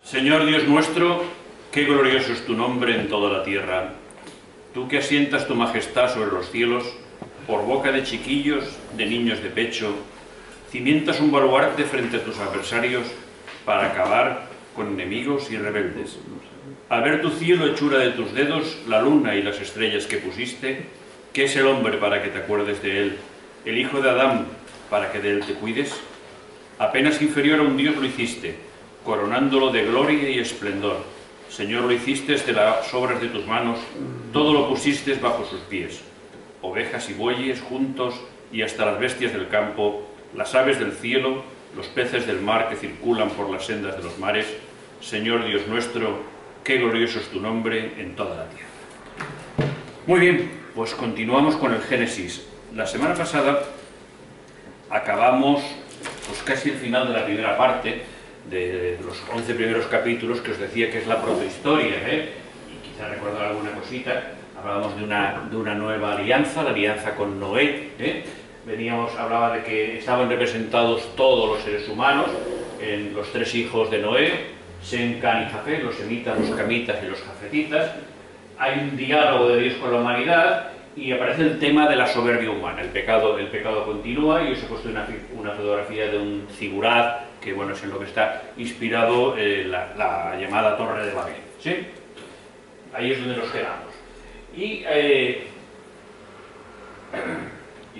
Señor Dios nuestro, qué glorioso es tu nombre en toda la tierra. Tú que asientas tu majestad sobre los cielos, por boca de chiquillos, de niños de pecho, cimientas un baluarte frente a tus adversarios para acabar con enemigos y rebeldes. Al ver tu cielo, hechura de tus dedos, la luna y las estrellas que pusiste, ¿qué es el hombre para que te acuerdes de él? ¿El hijo de Adán para que de él te cuides? Apenas inferior a un Dios lo hiciste, coronándolo de gloria y esplendor. Señor, lo hiciste de las obras de tus manos, todo lo pusiste bajo sus pies. Ovejas y bueyes juntos y hasta las bestias del campo, las aves del cielo, los peces del mar que circulan por las sendas de los mares. Señor Dios nuestro, qué glorioso es tu nombre en toda la tierra. Muy bien, pues continuamos con el Génesis. La semana pasada acabamos pues casi el final de la primera parte de los 11 primeros capítulos, que os decía que es la protohistoria, y quizá recordar alguna cosita. Hablábamos de una nueva alianza, la alianza con Noé. Hablaba de que estaban representados todos los seres humanos en los tres hijos de Noé, Sem, Cam y Jafet, los semitas, los camitas y los jafetitas. Hay un diálogo de Dios con la humanidad y aparece el tema de la soberbia humana. El pecado continúa, y os he puesto una fotografía de un zigurat, que bueno, es en lo que está inspirado la llamada Torre de Babel. ¿Sí? Ahí es donde nos quedamos. Y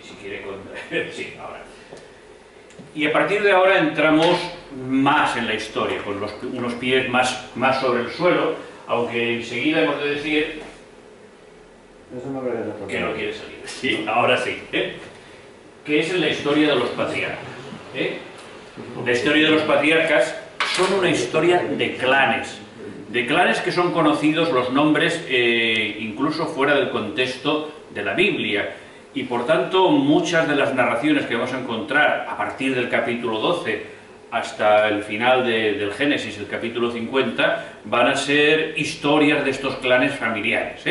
si quiere contar... sí, ahora. Y a partir de ahora entramos más en la historia, con unos pies más sobre el suelo, aunque enseguida hemos de decir que no quiere salir. Sí, ahora sí. Que es en la historia de los patriarcas. La historia de los patriarcas son una historia de clanes que son conocidos los nombres incluso fuera del contexto de la Biblia, y por tanto muchas de las narraciones que vamos a encontrar a partir del capítulo 12 hasta el final del Génesis, el capítulo 50, van a ser historias de estos clanes familiares.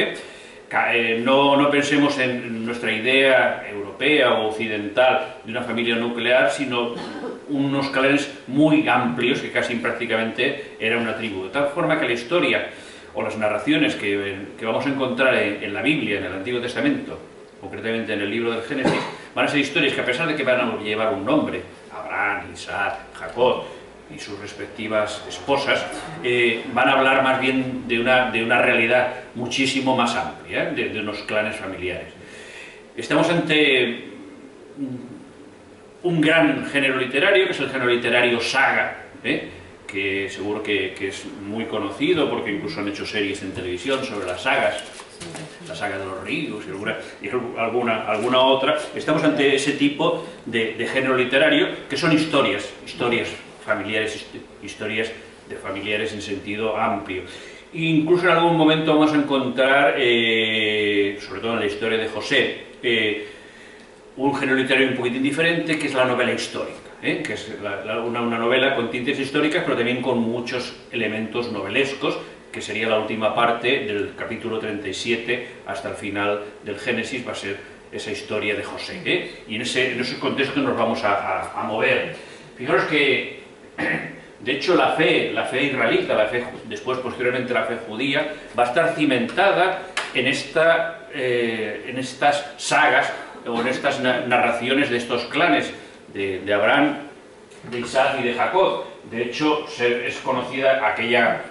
No pensemos en nuestra idea europea o occidental de una familia nuclear, sino unos clanes muy amplios que casi prácticamente era una tribu. De tal forma que la historia o las narraciones que vamos a encontrar en la Biblia, en el Antiguo Testamento, concretamente en el libro del Génesis, van a ser historias que, a pesar de que van a llevar un nombre, Abraham, Isaac, Jacob y sus respectivas esposas, van a hablar más bien de una realidad muchísimo más amplia, de unos clanes familiares. Estamos ante un gran género literario, que es el género literario saga, que seguro que es muy conocido, porque incluso han hecho series en televisión sobre las sagas, la saga de los ríos y alguna otra. Estamos ante ese tipo de género literario, que son historias familiares, historias de familiares en sentido amplio. Incluso en algún momento vamos a encontrar, sobre todo en la historia de José, un género literario un poquitín diferente, que es la novela histórica, que es una novela con tintes históricas, pero también con muchos elementos novelescos, que sería la última parte del capítulo 37 hasta el final del Génesis. Va a ser esa historia de José, y en ese contexto nos vamos a mover. Fijaros que, de hecho, la fe israelita, después posteriormente la fe judía, va a estar cimentada en estas sagas o en estas narraciones de estos clanes de Abraham, de Isaac y de Jacob. De hecho, es conocida aquella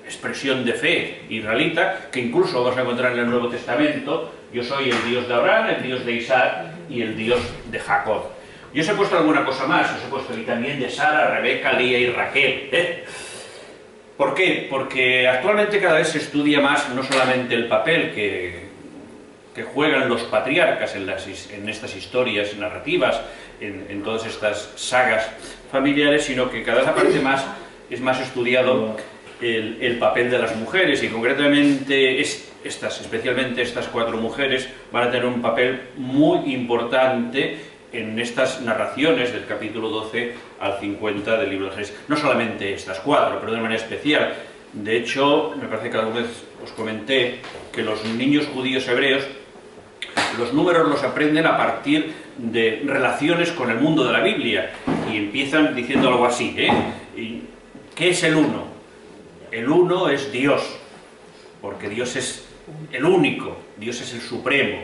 expresión de fe israelita, que incluso vamos a encontrar en el Nuevo Testamento: yo soy el Dios de Abraham, el Dios de Isaac y el Dios de Jacob. Yo os he puesto alguna cosa más, os he puesto aquí también de Sara, Rebeca, Lía y Raquel. ¿Por qué? Porque actualmente cada vez se estudia más no solamente el papel que juegan los patriarcas en estas historias narrativas, en todas estas sagas familiares, sino que cada vez aparece es más estudiado el papel de las mujeres, y concretamente especialmente estas cuatro mujeres van a tener un papel muy importante en estas narraciones del capítulo 12 al 50 del libro de Génesis. No solamente estas cuatro, pero de manera especial. De hecho, me parece que alguna vez os comenté que los niños judíos hebreos los números los aprenden a partir de relaciones con el mundo de la Biblia, y empiezan diciendo algo así, ¿qué es el 1? El uno es Dios, porque Dios es el único, Dios es el supremo.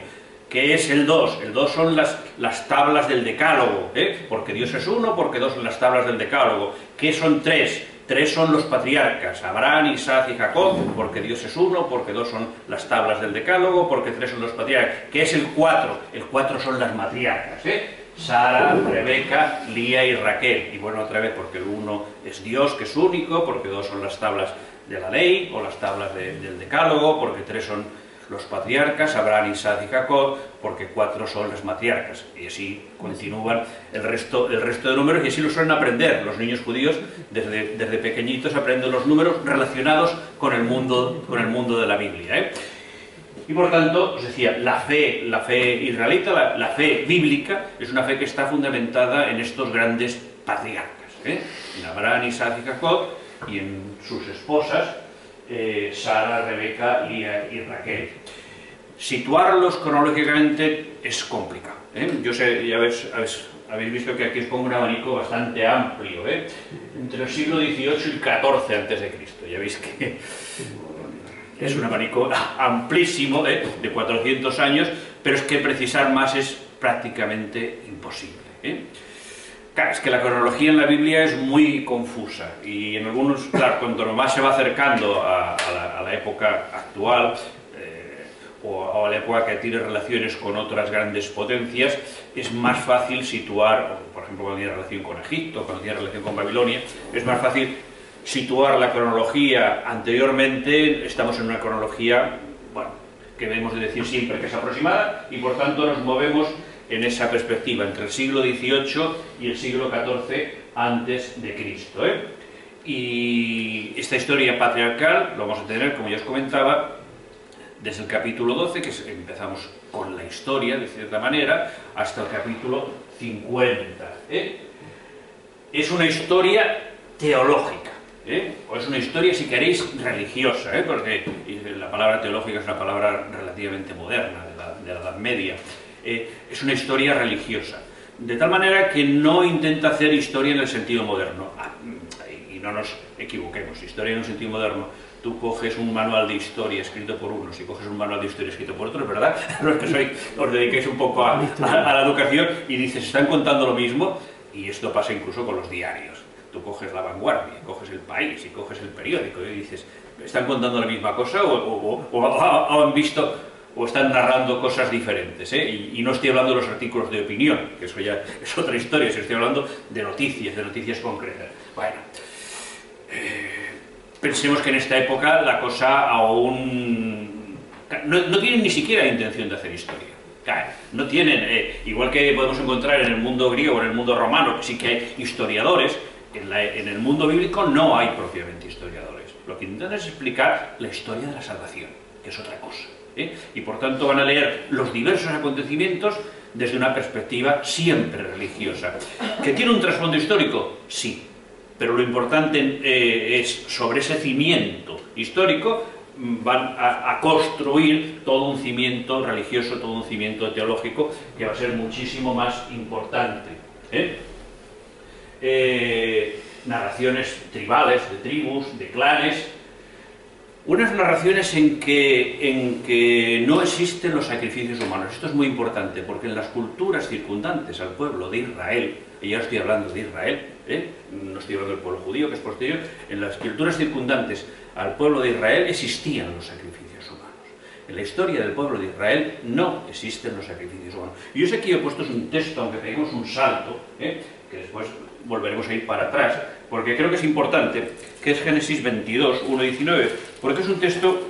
¿Qué es el dos? El dos son las tablas del decálogo, porque Dios es uno, porque dos son las tablas del decálogo. ¿Qué son tres? Tres son los patriarcas, Abraham, Isaac y Jacob, porque Dios es uno, porque dos son las tablas del decálogo, porque tres son los patriarcas. ¿Qué es el cuatro? El cuatro son las matriarcas, Sara, Rebeca, Lía y Raquel. Y bueno, otra vez, porque el uno es Dios, que es único, porque dos son las tablas de la ley, o las tablas del decálogo, porque tres son los patriarcas, Abraham, Isaac y Jacob, porque cuatro son las matriarcas. Y así continúan el resto de números, y así lo suelen aprender los niños judíos. Desde pequeñitos aprenden los números relacionados con el mundo de la Biblia, Y por tanto, os decía, la fe israelita, la fe bíblica, es una fe que está fundamentada en estos grandes patriarcas, en Abraham, Isaac y Jacob, y en sus esposas, Sara, Rebeca, Lía y Raquel. Situarlos cronológicamente es complicado, Yo sé, ya habéis visto que aquí os pongo un abanico bastante amplio, entre el siglo XVIII y el XIV a.C. Ya veis que es un abanico amplísimo, de 400 años, pero es que precisar más es prácticamente imposible, Claro, es que la cronología en la Biblia es muy confusa, y en algunos, claro, cuanto más se va acercando a la época actual, o a la época que tiene relaciones con otras grandes potencias, es más fácil situar, por ejemplo, cuando tiene relación con Egipto, cuando tiene relación con Babilonia, es más fácil situar la cronología anteriormente. Estamos en una cronología, bueno, que debemos de decir siempre que es aproximada, y por tanto nos movemos en esa perspectiva, entre el siglo XVIII y el siglo XIV antes de Cristo, Y esta historia patriarcal lo vamos a tener, como ya os comentaba, desde el capítulo 12, que empezamos con la historia, de cierta manera, hasta el capítulo 50. Es una historia teológica, o es una historia, si queréis, religiosa, porque la palabra teológica es una palabra relativamente moderna, de la Edad Media. Es una historia religiosa, de tal manera que no intenta hacer historia en el sentido moderno. Y no nos equivoquemos, historia en el sentido moderno. Tú coges un manual de historia escrito por unos y coges un manual de historia escrito por otros, ¿verdad? Los que os dediquéis un poco a la educación, y dices, están contando lo mismo, y esto pasa incluso con los diarios. Tú coges La Vanguardia, coges El País y coges El Periódico, y dices, ¿están contando la misma cosa o han visto o están narrando cosas diferentes? Y no estoy hablando de los artículos de opinión, que eso ya es otra historia, estoy hablando de noticias concretas. Bueno, pensemos que en esta época la cosa aún no tienen ni siquiera intención de hacer historia. No tienen, igual que podemos encontrar en el mundo griego o en el mundo romano, que sí que hay historiadores, en el mundo bíblico no hay propiamente historiadores. Lo que intentan es explicar la historia de la salvación, que es otra cosa. Y por tanto van a leer los diversos acontecimientos desde una perspectiva siempre religiosa. ¿Que tiene un trasfondo histórico? Sí, pero lo importante es, sobre ese cimiento histórico van a construir todo un cimiento religioso, todo un cimiento teológico, que va a ser muchísimo más importante. Narraciones tribales, de tribus, de clanes, unas narraciones en que no existen los sacrificios humanos. Esto es muy importante, porque en las culturas circundantes al pueblo de Israel, y ya estoy hablando de Israel, no estoy hablando del pueblo judío, que es posterior, en las culturas circundantes al pueblo de Israel existían los sacrificios humanos. En la historia del pueblo de Israel no existen los sacrificios humanos. Y yo sé que he puesto un texto, aunque peguemos un salto, que después volveremos a ir para atrás, porque creo que es importante, que es Génesis 22, 1-19, porque es un texto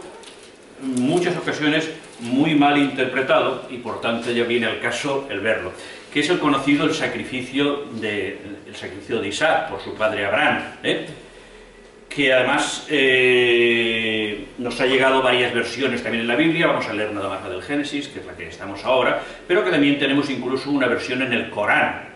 en muchas ocasiones muy mal interpretado, y por tanto ya viene al caso el verlo, que es el conocido el sacrificio de Isaac por su padre Abraham, que además nos ha llegado varias versiones también en la Biblia. Vamos a leer nada más la del Génesis, que es la que estamos ahora, pero que también tenemos incluso una versión en el Corán,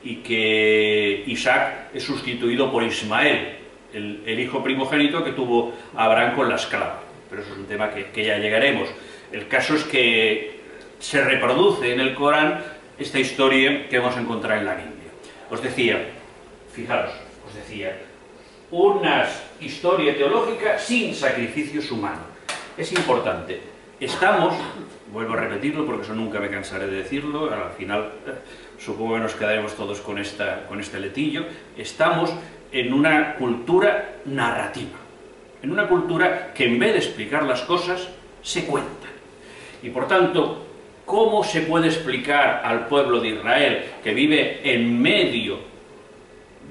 y que Isaac es sustituido por Ismael, el hijo primogénito que tuvo Abraham con la esclava. Pero eso es un tema que ya llegaremos. El caso es que se reproduce en el Corán esta historia que vamos a encontrar en la Biblia. Os decía, fijaros, una historia teológica sin sacrificios humanos. Es importante. Estamos, vuelvo a repetirlo porque eso nunca me cansaré de decirlo, al final supongo que nos quedaremos todos con este letillo, estamos en una cultura narrativa, en una cultura que en vez de explicar las cosas, se cuentan. Y por tanto, ¿cómo se puede explicar al pueblo de Israel que vive en medio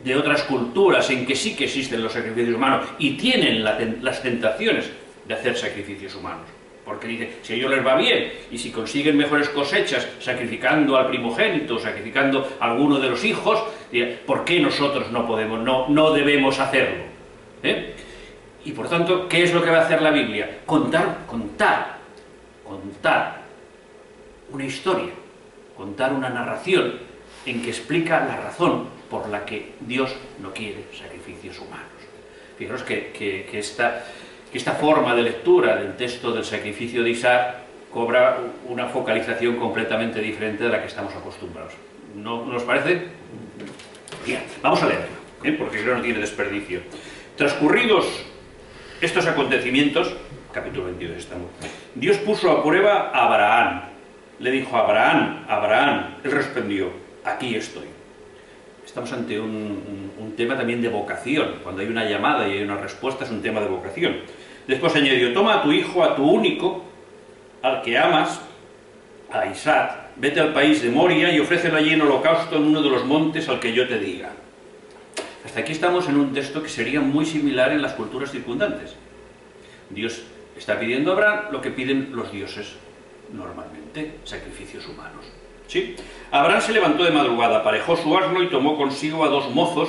de otras culturas en que sí que existen los sacrificios humanos y tienen las tentaciones de hacer sacrificios humanos? Porque dice, si a ellos les va bien y si consiguen mejores cosechas sacrificando al primogénito, sacrificando a alguno de los hijos, ¿por qué nosotros no podemos, no debemos hacerlo? Y por tanto, ¿qué es lo que va a hacer la Biblia? Contar una historia, contar una narración en que explica la razón por la que Dios no quiere sacrificios humanos. Fijaros que esta forma de lectura del texto del sacrificio de Isaac cobra una focalización completamente diferente de la que estamos acostumbrados. ¿No nos parece? Bien, vamos a leerlo, porque creo que no tiene desperdicio. Transcurridos estos acontecimientos, capítulo 22 estamos, Dios puso a prueba a Abraham. Le dijo: Abraham, Abraham. Él respondió: aquí estoy. Estamos ante un tema también de vocación. Cuando hay una llamada y hay una respuesta es un tema de vocación. Después añadió: toma a tu hijo, a tu único, al que amas, a Isaac, vete al país de Moria y ofrécelo allí en holocausto en uno de los montes al que yo te diga. Hasta aquí estamos en un texto que sería muy similar en las culturas circundantes. Dios está pidiendo a Abraham lo que piden los dioses normalmente, sacrificios humanos. ¿Sí? Abraham se levantó de madrugada, aparejó su asno y tomó consigo a 2 mozos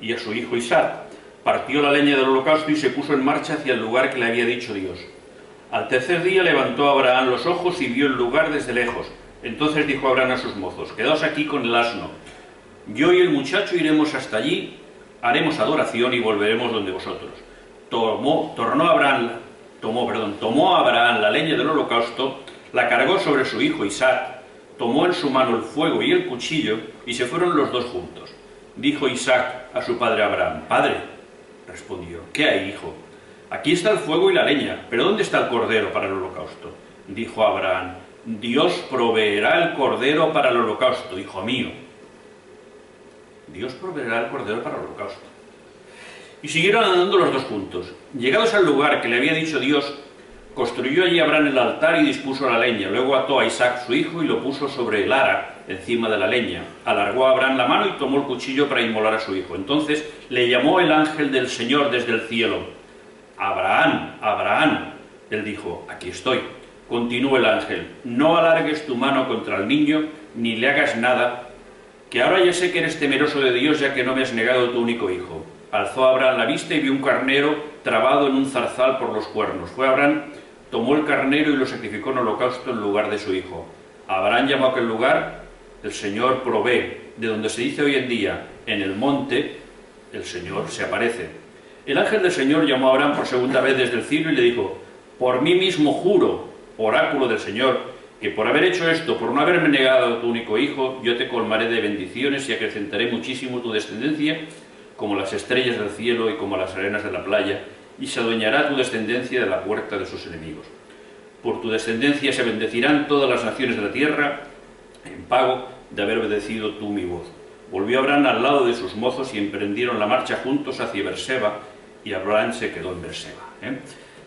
y a su hijo Isaac. Partió la leña del holocausto y se puso en marcha hacia el lugar que le había dicho Dios. Al tercer día levantó Abraham los ojos y vio el lugar desde lejos. Entonces dijo Abraham a sus mozos: quedaos aquí con el asno. Yo y el muchacho iremos hasta allí, haremos adoración y volveremos donde vosotros. Tomó Abraham la leña del holocausto, la cargó sobre su hijo Isaac, tomó en su mano el fuego y el cuchillo, y se fueron los dos juntos. Dijo Isaac a su padre Abraham: Padre, respondió. ¿Qué hay, hijo? Aquí está el fuego y la leña, pero ¿dónde está el cordero para el holocausto? Dijo Abraham: Dios proveerá el cordero para el holocausto, hijo mío. Dios proveerá el cordero para el holocausto. Y siguieron andando los dos juntos. Llegados al lugar que le había dicho Dios, construyó allí Abraham el altar y dispuso la leña. Luego ató a Isaac su hijo y lo puso sobre el ara, encima de la leña. Alargó a Abraham la mano y tomó el cuchillo para inmolar a su hijo. Entonces le llamó el ángel del Señor desde el cielo. Abraham, Abraham. Él dijo: aquí estoy. Continuó el ángel: no alargues tu mano contra el niño, ni le hagas nada, que ahora ya sé que eres temeroso de Dios, ya que no me has negado tu único hijo. Alzó Abraham la vista y vio un carnero trabado en un zarzal por los cuernos. Fue Abraham, tomó el carnero y lo sacrificó en holocausto en lugar de su hijo. Abraham llamó a aquel lugar: el Señor provee, de donde se dice hoy en día: en el monte el Señor se aparece. El ángel del Señor llamó a Abraham por segunda vez desde el cielo y le dijo: por mí mismo juro, oráculo del Señor, que por haber hecho esto, por no haberme negado a tu único hijo, yo te colmaré de bendiciones y acrecentaré muchísimo tu descendencia, como las estrellas del cielo y como las arenas de la playa, y se adueñará tu descendencia de la puerta de sus enemigos. Por tu descendencia se bendecirán todas las naciones de la tierra, en pago de haber obedecido tú mi voz. Volvió Abraham al lado de sus mozos y emprendieron la marcha juntos hacia Berseba, y Abraham se quedó en Berseba.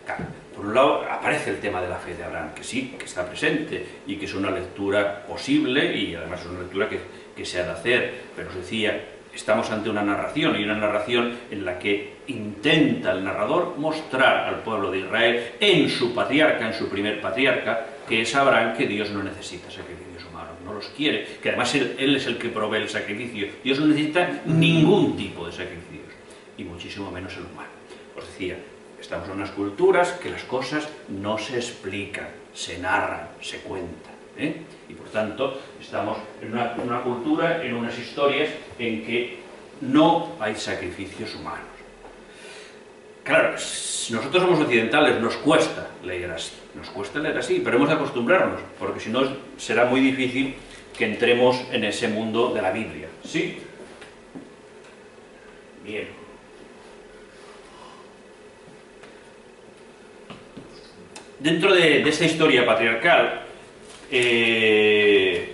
Claro, por un lado aparece el tema de la fe de Abraham, que sí, que está presente, y que es una lectura posible, y además es una lectura que se ha de hacer, pero os decía, estamos ante una narración, y una narración en la que intenta el narrador mostrar al pueblo de Israel, en su patriarca, en su primer patriarca, que es Abraham, que Dios no necesita sacrificios humanos, no los quiere, que además él es el que provee el sacrificio. Dios no necesita ningún tipo de sacrificios, y muchísimo menos el humano. Os decía, estamos en unas culturas que las cosas no se explican, se narran, se cuentan. Y por tanto estamos en una cultura, en unas historias en que no hay sacrificios humanos. Claro, nosotros somos occidentales, nos cuesta leer así, pero hemos de acostumbrarnos, porque si no será muy difícil que entremos en ese mundo de la Biblia. ¿Sí? Bien. dentro de esta historia patriarcal,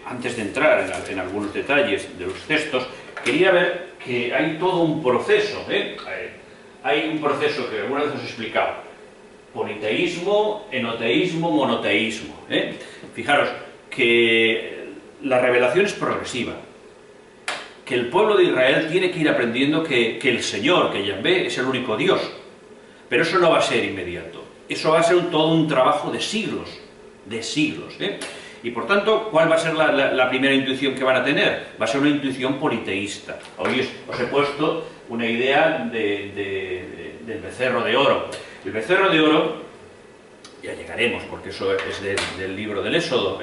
antes de entrar en algunos detalles de los textos, quería ver que hay todo un proceso, hay un proceso que alguna vez os he explicado: politeísmo, enoteísmo, monoteísmo. Fijaros que la revelación es progresiva, que el pueblo de Israel tiene que ir aprendiendo que el Señor, que Yahvé, es el único Dios, pero eso no va a ser inmediato, eso va a ser todo un trabajo de siglos, y por tanto, ¿cuál va a ser la primera intuición que van a tener? Va a ser una intuición politeísta. Hoy os he puesto una idea del becerro de oro. El becerro de oro, ya llegaremos porque eso es del libro del Éxodo,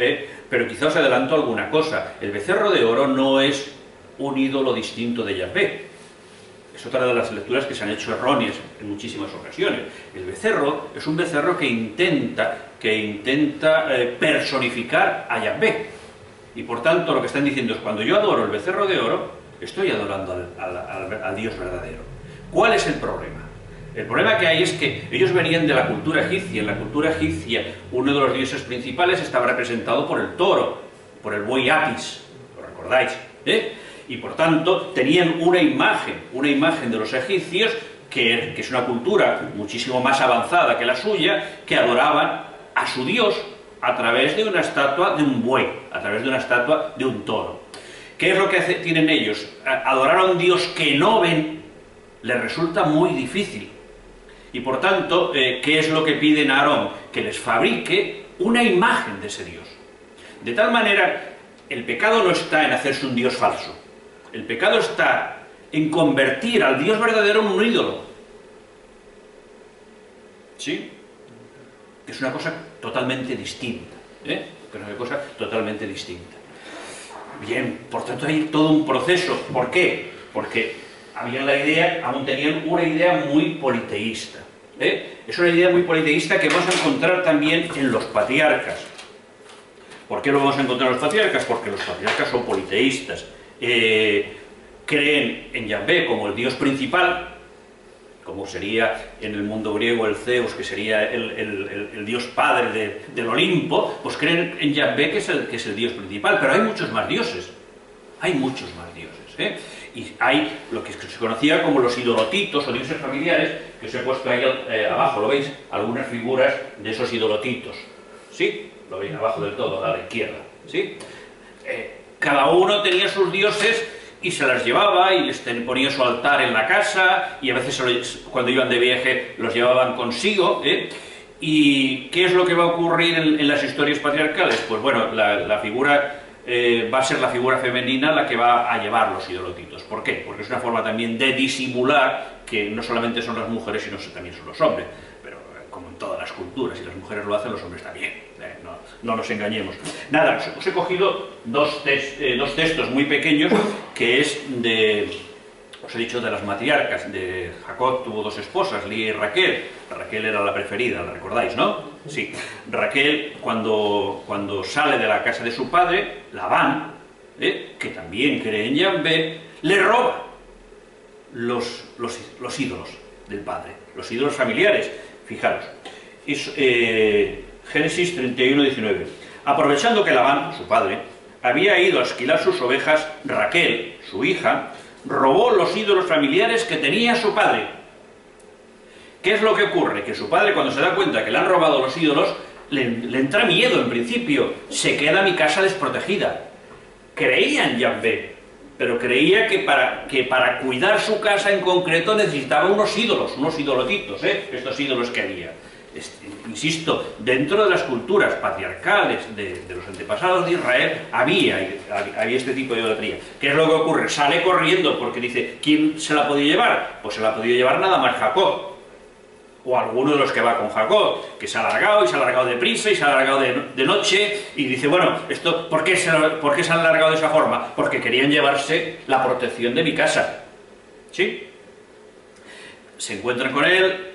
pero quizá os adelanto alguna cosa. El becerro de oro no es un ídolo distinto de Yahvé. Es otra de las lecturas que se han hecho erróneas en muchísimas ocasiones. El becerro es un becerro que intenta personificar a Yahvé. Y por tanto lo que están diciendo es: cuando yo adoro el becerro de oro, estoy adorando al Dios verdadero. ¿Cuál es el problema? El problema que hay es que ellos venían de la cultura egipcia. En la cultura egipcia uno de los dioses principales estaba representado por el toro, por el buey Apis, ¿lo recordáis? Y por tanto tenían una imagen de los egipcios que es una cultura muchísimo más avanzada que la suya, que adoraban a su dios a través de una estatua de un buey, a través de una estatua de un toro. ¿Qué es lo que tienen ellos? Adorar a un dios que no ven les resulta muy difícil. Y por tanto, ¿qué es lo que piden a Aarón? Que les fabrique una imagen de ese dios. De tal manera, el pecado no está en hacerse un dios falso. El pecado está en convertir al Dios verdadero en un ídolo. ¿Sí? Que es una cosa totalmente distinta. Que es una cosa totalmente distinta. Bien, por tanto hay todo un proceso. ¿Por qué? Porque aún tenían una idea muy politeísta. Es una idea muy politeísta que vamos a encontrar también en los patriarcas. ¿Por qué lo vamos a encontrar en los patriarcas? Porque los patriarcas son politeístas. Creen en Yahvé como el dios principal, como sería en el mundo griego el Zeus, que sería el dios padre del Olimpo. Pues creen en Yahvé que es el dios principal, pero hay muchos más dioses, y hay lo que se conocía como los idolotitos o dioses familiares, que os he puesto ahí abajo, ¿lo veis? Algunas figuras de esos idolotitos, ¿sí? Lo veis abajo del todo, a la izquierda, ¿sí? Cada uno tenía sus dioses y se las llevaba y les ponía su altar en la casa, y a veces cuando iban de viaje los llevaban consigo. ¿Y qué es lo que va a ocurrir en las historias patriarcales? Pues bueno, la figura va a ser la figura femenina la que va a llevar los idolotitos. ¿Por qué? Porque es una forma también de disimular que no solamente son las mujeres, sino también son los hombres. Pero como en todas las culturas, si las mujeres lo hacen, los hombres también. No nos engañemos. Nada, os he cogido dos textos muy pequeños, que es os he dicho, de las matriarcas. Jacob tuvo dos esposas, Lía y Raquel. Raquel era la preferida, ¿la recordáis, no? Sí. Raquel, cuando sale de la casa de su padre, Labán, que también cree en Yahvé, le roba los ídolos del padre, los ídolos familiares. Fijaros, Génesis 31, 19. Aprovechando que Labán, su padre, había ido a esquilar sus ovejas, Raquel, su hija, robó los ídolos familiares que tenía su padre. ¿Qué es lo que ocurre? Que su padre, cuando se da cuenta que le han robado los ídolos, le entra miedo en principio. Se queda mi casa desprotegida. Creía en Yahvé, pero creía que para cuidar su casa en concreto necesitaba unos ídolos, unos idolotitos, estos ídolos que había. Insisto, dentro de las culturas patriarcales de los antepasados de Israel había este tipo de idolatría. ¿Qué es lo que ocurre? Sale corriendo porque dice, ¿quién se la podía llevar? Pues se la podía llevar nada más Jacob, o alguno de los que va con Jacob, que se ha alargado, y se ha alargado deprisa, y se ha alargado de noche, y dice, bueno, ¿por qué se han alargado de esa forma? Porque querían llevarse la protección de mi casa. ¿Sí? Se encuentran con él,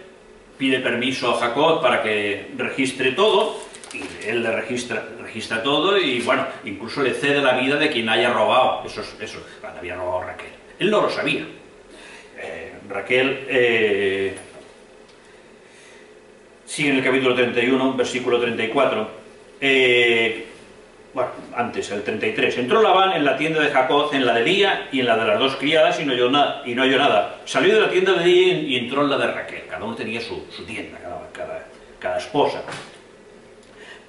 pide permiso a Jacob para que registre todo, y él le registra todo, y bueno, incluso le cede la vida de quien haya robado eso, cuando había robado Raquel. Él no lo sabía. Raquel sigue en el capítulo 31, versículo 34. Bueno, antes, el 33. Entró Labán en la tienda de Jacob, en la de Lía y en la de las dos criadas, y no halló nada. Salió de la tienda de Lía y entró en la de Raquel. Cada uno tenía su tienda, cada esposa.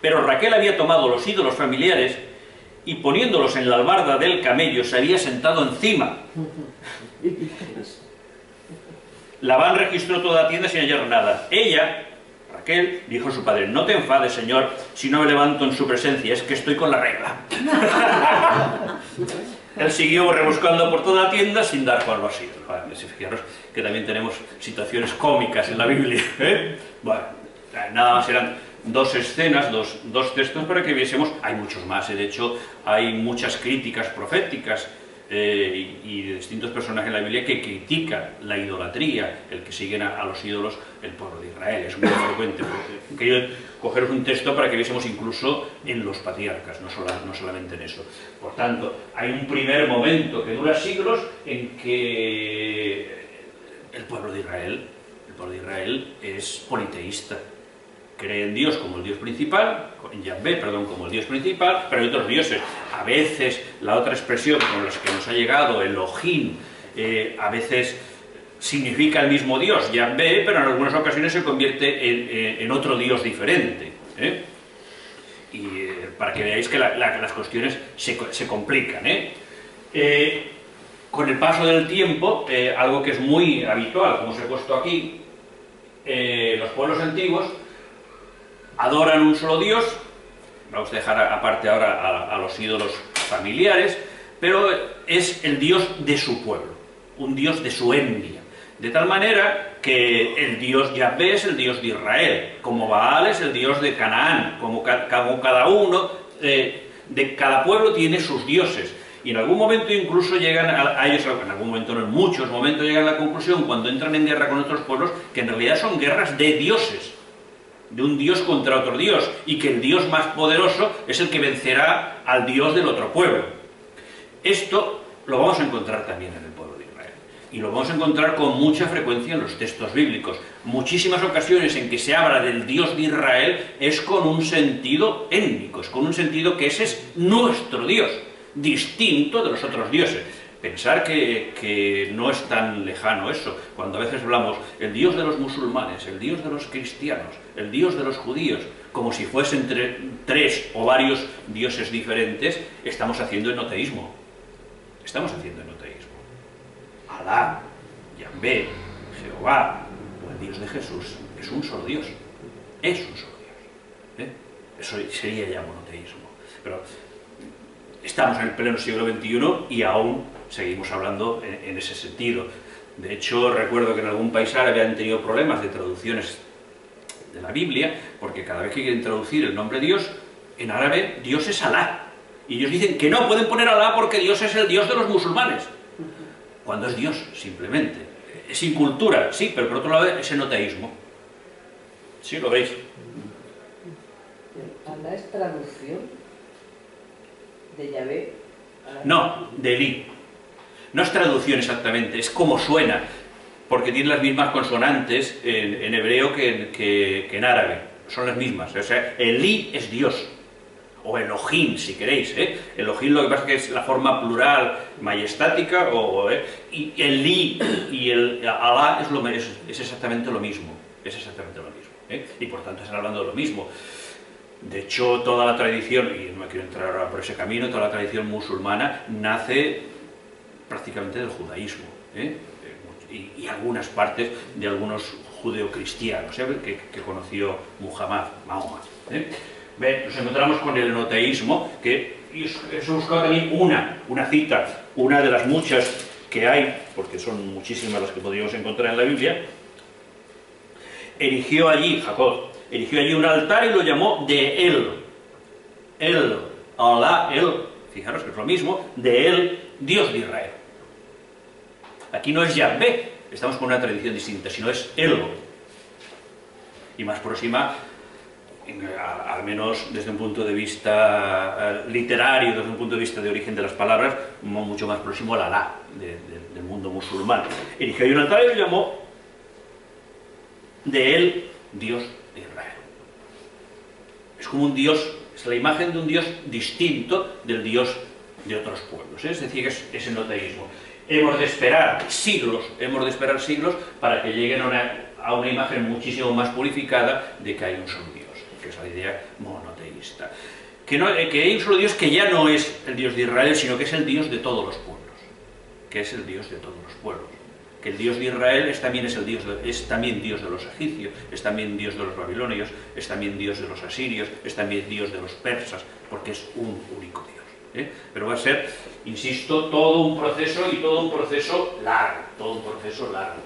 Pero Raquel había tomado los ídolos familiares y poniéndolos en la albarda del camello se había sentado encima. Labán registró toda la tienda sin hallar nada. Ella, Raquel, dijo a su padre: no te enfades, señor, si no me levanto en su presencia, es que estoy con la regla. Él siguió rebuscando por toda la tienda sin dar con los ídolos. Vale, fijaros que también tenemos situaciones cómicas en la Biblia, ¿eh? Bueno, nada más eran dos escenas, dos textos para que viésemos. Hay muchos más, de hecho hay muchas críticas proféticas y de distintos personajes en la Biblia que critican la idolatría, el que siguen a los ídolos el pueblo de Israel. Es muy frecuente. Quería cogeros un texto para que viésemos incluso en los patriarcas, no solamente en eso. Por tanto, hay un primer momento que dura siglos en que el pueblo de Israel es politeísta. Cree en Dios como el Dios principal, en Yahvé, perdón, como el Dios principal, pero hay otros dioses. A veces la otra expresión con la que nos ha llegado, Elohim, a veces significa el mismo Dios, Yahvé, pero en algunas ocasiones se convierte en otro Dios diferente. Y para que veáis que las cuestiones se complican. Con el paso del tiempo, algo que es muy habitual, como os he puesto aquí, los pueblos antiguos adoran un solo Dios. Vamos a dejar aparte ahora a los ídolos familiares, pero es el Dios de su pueblo, un Dios de su etnia. De tal manera que el Dios Yahvé es el Dios de Israel, como Baal es el Dios de Canaán, como cada uno de cada pueblo tiene sus dioses. Y en algún momento incluso llegan a ellos, en algún momento no, en muchos momentos llegan a la conclusión, cuando entran en guerra con otros pueblos, que en realidad son guerras de dioses, de un dios contra otro dios, y que el dios más poderoso es el que vencerá al dios del otro pueblo. Esto lo vamos a encontrar también en el pueblo de Israel, y lo vamos a encontrar con mucha frecuencia en los textos bíblicos. Muchísimas ocasiones en que se habla del Dios de Israel es con un sentido étnico, es con un sentido que ese es nuestro Dios, distinto de los otros dioses. Pensar que no es tan lejano eso, cuando a veces hablamos el Dios de los musulmanes, el Dios de los cristianos, el Dios de los judíos, como si fuesen tres o varios dioses diferentes, estamos haciendo enoteísmo. Estamos haciendo enoteísmo. Alá, Yahvé, Jehová, o el Dios de Jesús, es un solo Dios. Es un solo Dios. Eso sería ya monoteísmo. Pero estamos en el pleno siglo XXI y aún seguimos hablando en ese sentido. De hecho, recuerdo que en algún país árabe han tenido problemas de traducciones de la Biblia, porque cada vez que quieren traducir el nombre Dios, en árabe Dios es Alá. Y ellos dicen que no pueden poner Alá porque Dios es el Dios de los musulmanes. Cuando es Dios, simplemente. Es sin cultura, sí, pero por otro lado es enoteísmo. ¿Sí lo veis? ¿Alá es traducción de Yahvé? No, de Elí. No es traducción exactamente, es como suena, porque tiene las mismas consonantes en hebreo que en árabe, son las mismas. O sea, Elí es Dios, o Elohim si queréis. Elohim lo que pasa es que es la forma plural, majestática, y Elí y el Alá es exactamente lo mismo, y por tanto están hablando de lo mismo. De hecho, toda la tradición, y no me quiero entrar ahora por ese camino, toda la tradición musulmana nace prácticamente del judaísmo, y algunas partes de algunos judeocristianos que conoció Mahoma. Nos encontramos con el enoteísmo, que he buscado también una cita, una de las muchas que hay, porque son muchísimas las que podríamos encontrar en la Biblia. Jacob erigió allí un altar y lo llamó de él, Alá, él, fijaros que es lo mismo, de él, Dios de Israel. Aquí no es Yahvé, estamos con una tradición distinta, sino es él. Y más próxima, al menos desde un punto de vista literario, desde un punto de vista de origen de las palabras, mucho más próximo al Alá del mundo musulmán. Erigió allí un altar y lo llamó de él, Dios de Israel. como un Dios, es la imagen de un Dios distinto del Dios de otros pueblos, ¿eh? Es decir, es enoteísmo. Hemos de esperar siglos para que lleguen a una imagen muchísimo más purificada de que hay un solo Dios, que es la idea monoteísta. Que hay un solo Dios que ya no es el Dios de Israel, sino que es el Dios de todos los pueblos, que es el Dios de todos los pueblos. Que el Dios de Israel es también Dios de los egipcios, es también Dios de los babilonios, es también Dios de los asirios, es también Dios de los persas, porque es un único Dios, ¿eh? Pero va a ser, insisto, todo un proceso y todo un proceso largo, todo un proceso largo.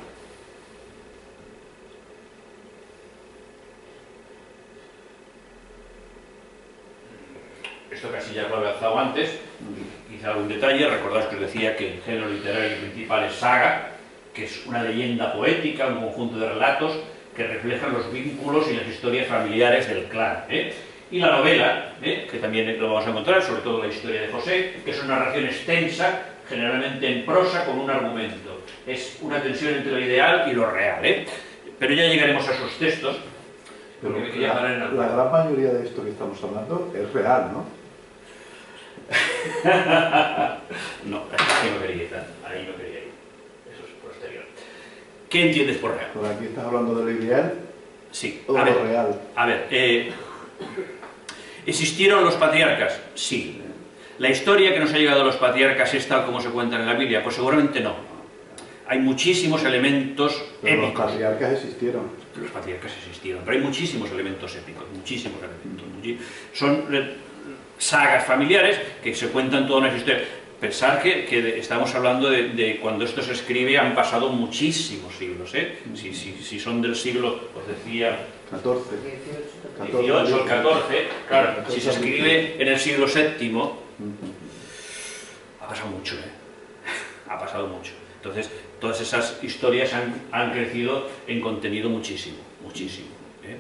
Esto casi ya lo he avanzado antes, quizá algún detalle. Recordaos que os decía que el género literario principal es saga, que es una leyenda poética, un conjunto de relatos que reflejan los vínculos y las historias familiares del clan, ¿eh? Y la novela, que también lo vamos a encontrar, sobre todo la historia de José, que es una narración extensa, generalmente en prosa, con un argumento. Es una tensión entre lo ideal y lo real, ¿eh? Pero ya llegaremos a esos textos. Pero la gran mayoría de esto que estamos hablando es real, ¿no? No, ahí no quería ir. Eso es posterior. ¿Qué entiendes por real? Por aquí estás hablando de lo ideal. Sí. O lo real. A ver, ¿existieron los patriarcas? Sí. ¿La historia que nos ha llegado a los patriarcas es tal como se cuenta en la Biblia? Pues seguramente no. Hay muchísimos elementos pero épicos. Los patriarcas existieron. Los patriarcas existieron, pero hay muchísimos elementos épicos, muchísimos elementos. Son sagas familiares que se cuentan todas las historias. Pensar que estamos hablando de cuando esto se escribe han pasado muchísimos siglos, ¿eh? Si son del siglo, os decía, 14. 18 o 14, claro, si se escribe en el siglo VII, ha pasado mucho, ¿eh? Ha pasado mucho. Entonces, todas esas historias han crecido en contenido muchísimo, muchísimo, ¿eh?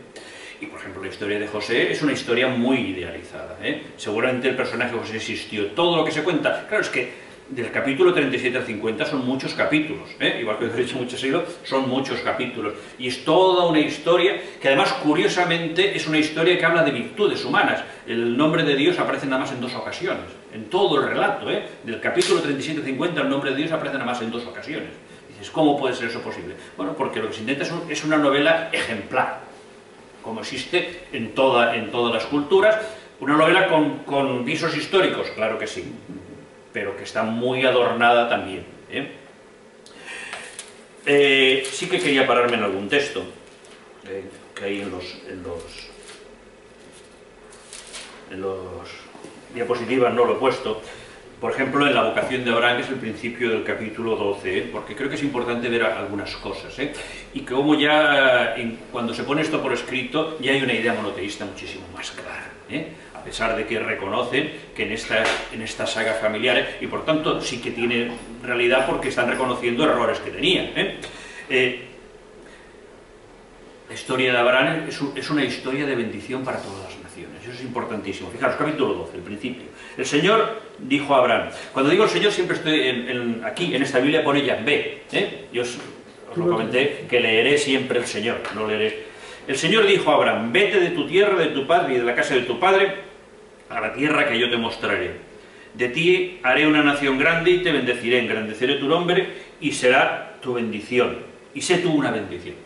Y, por ejemplo, la historia de José es una historia muy idealizada, ¿eh? Seguramente el personaje de José existió. Todo lo que se cuenta, claro, es que del capítulo 37 al 50 son muchos capítulos, ¿eh? Igual que os he dicho muchos siglos, son muchos capítulos. Y es toda una historia que, además, curiosamente, es una historia que habla de virtudes humanas. El nombre de Dios aparece nada más en 2 ocasiones, en todo el relato, ¿eh? Del capítulo 37 al 50 el nombre de Dios aparece nada más en 2 ocasiones. Dices, ¿cómo puede ser eso posible? Bueno, porque lo que se intenta es una novela ejemplar, como existe en todas las culturas. Una novela con visos históricos, claro que sí, pero que está muy adornada también, ¿eh? Sí que quería pararme en algún texto que hay en los diapositivas, no lo he puesto. Por ejemplo, en la vocación de Abraham, que es el principio del capítulo 12, ¿eh? Porque creo que es importante ver algunas cosas, ¿eh? Y que como ya, cuando se pone esto por escrito, ya hay una idea monoteísta muchísimo más clara, ¿eh? A pesar de que reconocen que en esta saga familiar, y por tanto sí que tiene realidad porque están reconociendo errores que tenían, ¿eh? La historia de Abraham es una historia de bendición para todas las naciones. Eso es importantísimo. Fijaros, capítulo 12, el principio. El Señor dijo a Abraham. Cuando digo el Señor siempre estoy aquí, en esta Biblia pone Yahvé, ¿eh? Yo os lo comenté, que leeré siempre el Señor, no leeré. El Señor dijo a Abraham, vete de tu tierra, de tu padre y de la casa de tu padre, a la tierra que yo te mostraré. De ti haré una nación grande y te bendeciré, engrandeceré tu nombre y será tu bendición. Y sé tú una bendición.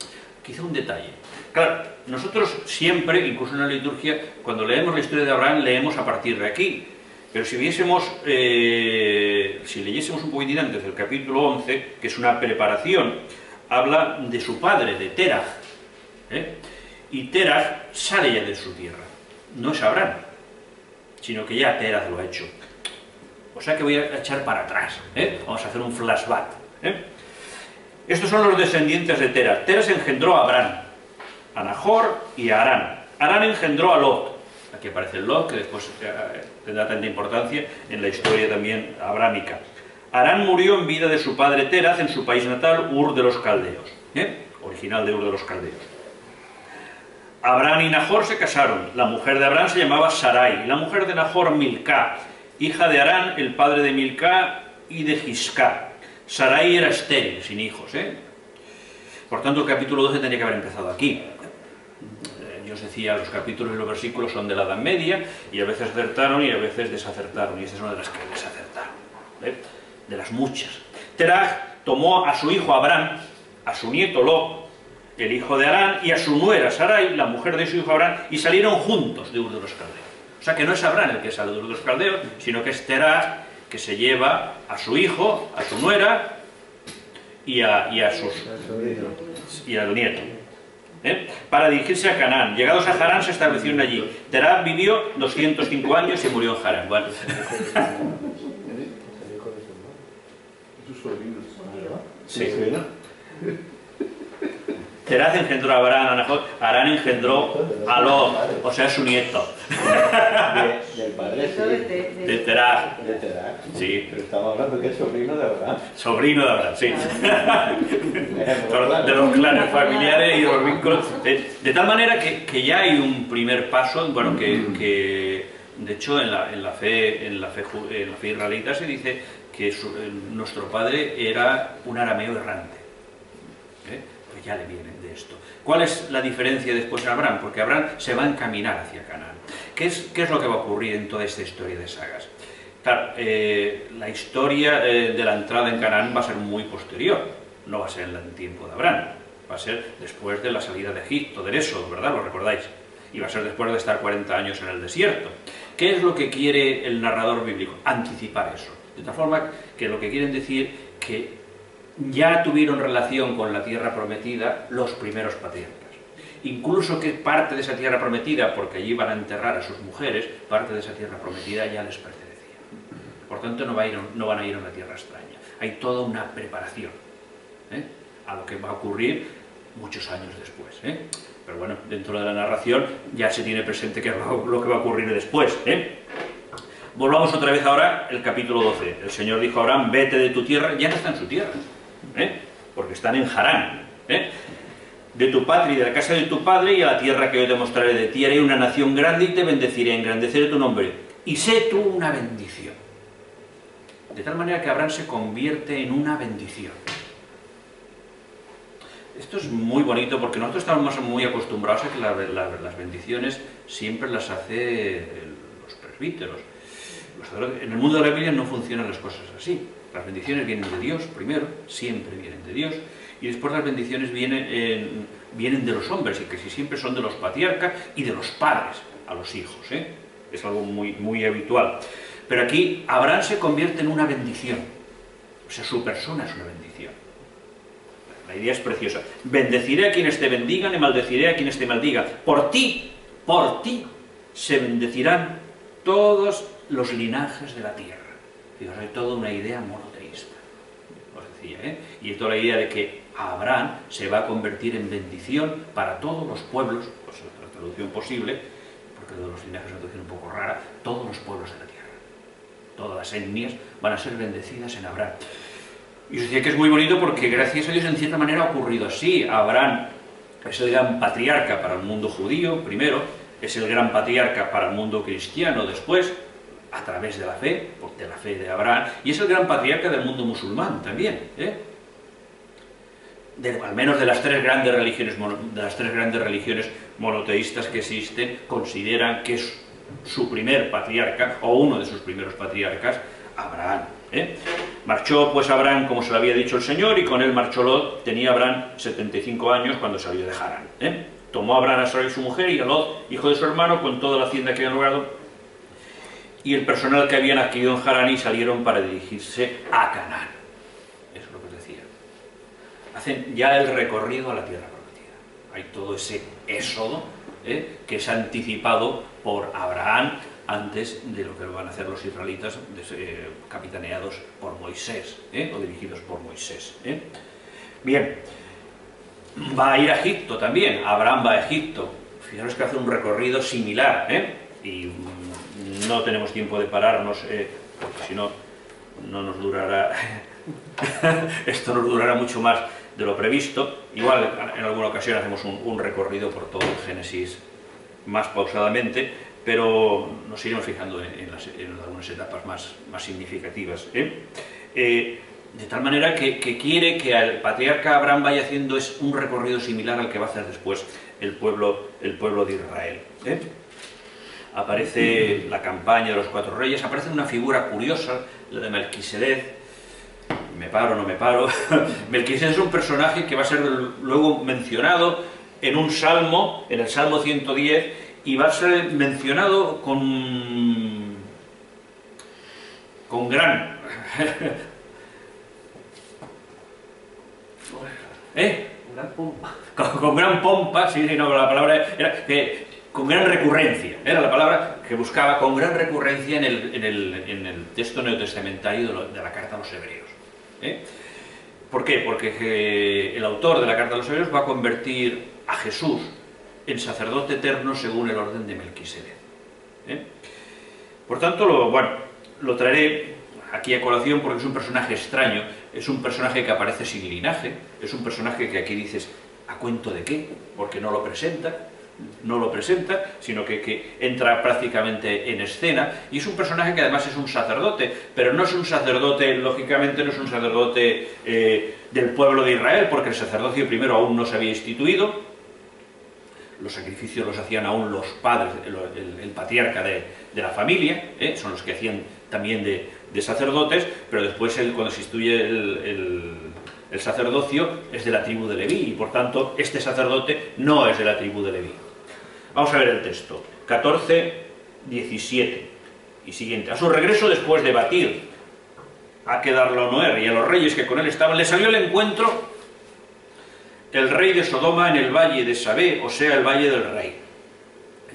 Quizá un detalle. Claro, nosotros siempre, incluso en la liturgia, cuando leemos la historia de Abraham, leemos a partir de aquí. Pero si leyésemos un poquitín antes del capítulo 11, que es una preparación, habla de su padre, de Terah, ¿eh? Y Terah sale ya de su tierra. No es Abraham, sino que ya Terah lo ha hecho. O sea que voy a echar para atrás, ¿eh? Vamos a hacer un flashback, ¿eh? Estos son los descendientes de Terah. Terah se engendró a Abraham, a Nahor y a Harán. Harán engendró a Lot. Aquí aparece el Lot, que después tendrá tanta importancia en la historia también abrámica. Harán murió en vida de su padre Terah en su país natal, Ur de los Caldeos, original de Ur de los Caldeos. Abraham y Nahor se casaron. La mujer de Abraham se llamaba Sarai, la mujer de Nahor Milcá, hija de Harán, el padre de Milcá y de Giscá. Sarai era estéril, sin hijos, Por tanto, el capítulo 12 tenía que haber empezado aquí. yo os decía, los capítulos y los versículos son de la Edad Media, y a veces acertaron y a veces desacertaron, y esta es una de las que desacertaron, de las muchas. Terah tomó a su hijo Abraham, a su nieto Lot, el hijo de Harán, y a su nuera Sarai, la mujer de su hijo Abraham, y salieron juntos de Ur de los Caldeos. O sea que no es Abraham el que sale de Ur de los Caldeos, sino que es Terah que se lleva a su hijo, a su nuera y a su nieto, para dirigirse a Canaán. Llegados a Harán se establecieron allí. Terah vivió 205 años y murió en Harán. Bueno. Sí. Terah engendró a Abraham, a Nahor, Harán engendró a Lot, o sea, su nieto. Del padre, sí. De Terah. De Terah. Sí. Pero estamos hablando que es sobrino de Abraham. Sobrino de Abraham, sí. De los clanes familiares y de los vínculos. De tal manera que ya hay un primer paso, bueno, que de hecho en la fe israelita se dice que nuestro padre era un arameo errante. Pues ya le vienen de esto. ¿Cuál es la diferencia después en Abraham? Porque Abraham se va a encaminar hacia Canaán. ¿Qué es lo que va a ocurrir en toda esta historia de sagas? Claro, la historia de la entrada en Canaán va a ser muy posterior, no va a ser en el tiempo de Abraham, va a ser después de la salida de Egipto, del Éxodo, ¿verdad? ¿Lo recordáis? Y va a ser después de estar 40 años en el desierto. ¿Qué es lo que quiere el narrador bíblico? Anticipar eso. De tal forma que lo que quieren decir que ya tuvieron relación con la tierra prometida los primeros patriarcas. Incluso que parte de esa tierra prometida, porque allí van a enterrar a sus mujeres, parte de esa tierra prometida ya les pertenecía. Por tanto, no van a ir a una tierra extraña. Hay toda una preparación a lo que va a ocurrir muchos años después. Pero bueno, dentro de la narración ya se tiene presente qué es lo que va a ocurrir después. Volvamos otra vez ahora al capítulo 12. El Señor dijo a Abraham, vete de tu tierra. Ya no está en su tierra, porque están en Harán. De tu patria y de la casa de tu padre y a la tierra que yo te mostraré. De ti haré una nación grande y te bendeciré, engrandeceré tu nombre. Y sé tú una bendición. De tal manera que Abraham se convierte en una bendición. Esto es muy bonito porque nosotros estamos muy acostumbrados a que las bendiciones siempre las hace los presbíteros. En el mundo de la Biblia no funcionan las cosas así. Las bendiciones vienen de Dios primero, siempre vienen de Dios, y después las bendiciones vienen de los hombres, y que siempre son de los patriarcas y de los padres a los hijos. Es algo muy, muy habitual. Pero aquí Abraham se convierte en una bendición. O sea, su persona es una bendición. La idea es preciosa. Bendeciré a quienes te bendigan y maldeciré a quienes te maldigan. Por ti se bendecirán todos los linajes de la tierra. Fijaos, hay toda una idea monoteísta, os decía, y toda la idea de que Abraham se va a convertir en bendición para todos los pueblos, pues la traducción posible, porque de los linajes es una traducción un poco rara, todos los pueblos de la tierra, todas las etnias van a ser bendecidas en Abraham. Y os decía que es muy bonito porque gracias a Dios en cierta manera ha ocurrido así. Abraham es el gran patriarca para el mundo judío, primero, es el gran patriarca para el mundo cristiano después, a través de la fe de Abraham, y es el gran patriarca del mundo musulmán también, al menos de las tres grandes religiones monoteístas que existen, consideran que es su primer patriarca, o uno de sus primeros patriarcas, Abraham. Marchó pues Abraham, como se lo había dicho el Señor, y con él marchó Lot. Tenía Abraham 75 años cuando salió de Harán. Tomó a Abraham a Sarai su mujer y a Lot, hijo de su hermano, con toda la hacienda que habían logrado, y el personal que habían adquirido en Harán, y salieron para dirigirse a Canaán. Eso es lo que os decía. Hacen ya el recorrido a la tierra prometida. Hay todo ese éxodo que es anticipado por Abraham antes de lo que van a hacer los israelitas, capitaneados por Moisés, o dirigidos por Moisés. Bien, va a ir a Egipto también. Abraham va a Egipto. Fijaros que hace un recorrido similar, y no tenemos tiempo de pararnos, porque si no, no nos durará, esto nos durará mucho más de lo previsto. Igual en alguna ocasión hacemos un recorrido por todo el Génesis más pausadamente, pero nos iremos fijando en algunas etapas más significativas. De tal manera que quiere que el patriarca Abraham vaya haciendo un recorrido similar al que va a hacer después el pueblo de Israel. Aparece la campaña de los 4 reyes, aparece una figura curiosa, la de Melquisedec. Me paro, no me paro. Melquisedec es un personaje que va a ser luego mencionado en un salmo, en el Salmo 110, y va a ser mencionado con gran... Gran pompa. Con gran pompa, sí, no, la palabra era que con gran recurrencia, era la palabra que buscaba, con gran recurrencia en el texto neotestamentario de la carta a los hebreos. ¿Por qué? Porque el autor de la carta a los hebreos va a convertir a Jesús en sacerdote eterno según el orden de Melquisedec. Por tanto, lo traeré aquí a colación porque es un personaje extraño, es un personaje que aparece sin linaje, es un personaje que aquí dices, ¿a cuento de qué? Porque no lo presenta, sino que entra prácticamente en escena, y es un personaje que además es un sacerdote, pero no es un sacerdote, lógicamente no es un sacerdote del pueblo de Israel, porque el sacerdocio primero aún no se había instituido, los sacrificios los hacían aún los padres, el patriarca de la familia, son los que hacían también de sacerdotes, pero después cuando se instituye el sacerdocio es de la tribu de Leví, y por tanto este sacerdote no es de la tribu de Leví. Vamos a ver el texto, 14, 17 y siguiente. A su regreso, después de batir a Kedorlaomer y a los reyes que con él estaban, le salió al encuentro el rey de Sodoma en el valle de Sabé, o sea, el valle del rey.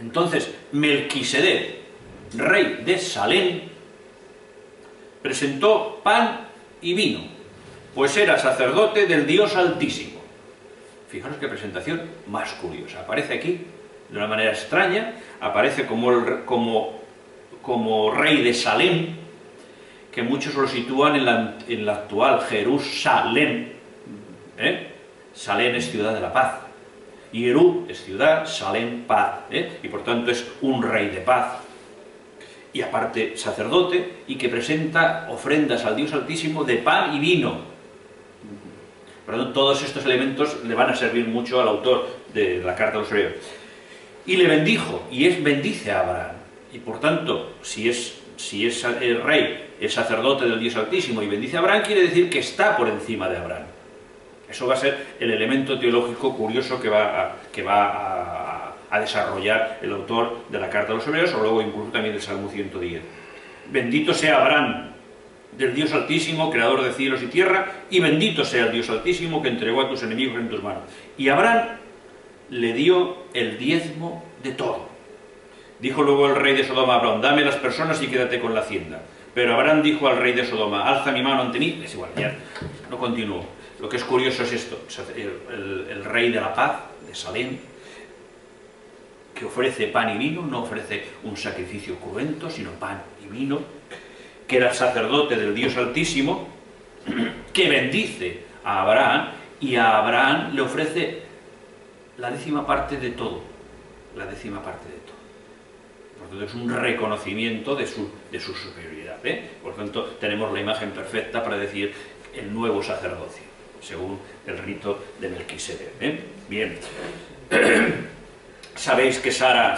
Entonces Melquisedec, rey de Salem, presentó pan y vino, pues era sacerdote del Dios Altísimo. Fijaros qué presentación más curiosa. Aparece aquí de una manera extraña, aparece como rey de Salem, que muchos lo sitúan en la actual Jerusalén. Salem es ciudad de la paz, Jerú es ciudad, Salem paz, y por tanto es un rey de paz. Y aparte sacerdote, y que presenta ofrendas al Dios Altísimo de pan y vino. Por lo tanto, todos estos elementos le van a servir mucho al autor de la carta a los hebreos. Y le bendijo, y bendice a Abraham. Y por tanto, si es el rey, es sacerdote del Dios Altísimo y bendice a Abraham, quiere decir que está por encima de Abraham. Eso va a ser el elemento teológico curioso que va a desarrollar el autor de la carta a los hebreos, o luego incluso también del Salmo 110. Bendito sea Abraham, del Dios Altísimo, creador de cielos y tierra, y bendito sea el Dios Altísimo que entregó a tus enemigos en tus manos. Y Abraham le dio el diezmo de todo. Dijo luego el rey de Sodoma a Abraham, dame las personas y quédate con la hacienda. Pero Abraham dijo al rey de Sodoma, alza mi mano ante mí. Es igual, ya no continúo. Lo que es curioso es esto, el rey de la paz, de Salem, que ofrece pan y vino, no ofrece un sacrificio cruento, sino pan y vino, que era sacerdote del Dios Altísimo, que bendice a Abraham, y a Abraham le ofrece la 10ª parte de todo, la 10ª parte de todo. Por tanto, es un reconocimiento de su superioridad. Por tanto, tenemos la imagen perfecta para decir el nuevo sacerdocio, según el rito de Melquisedec. Bien. Sabéis que Sarai,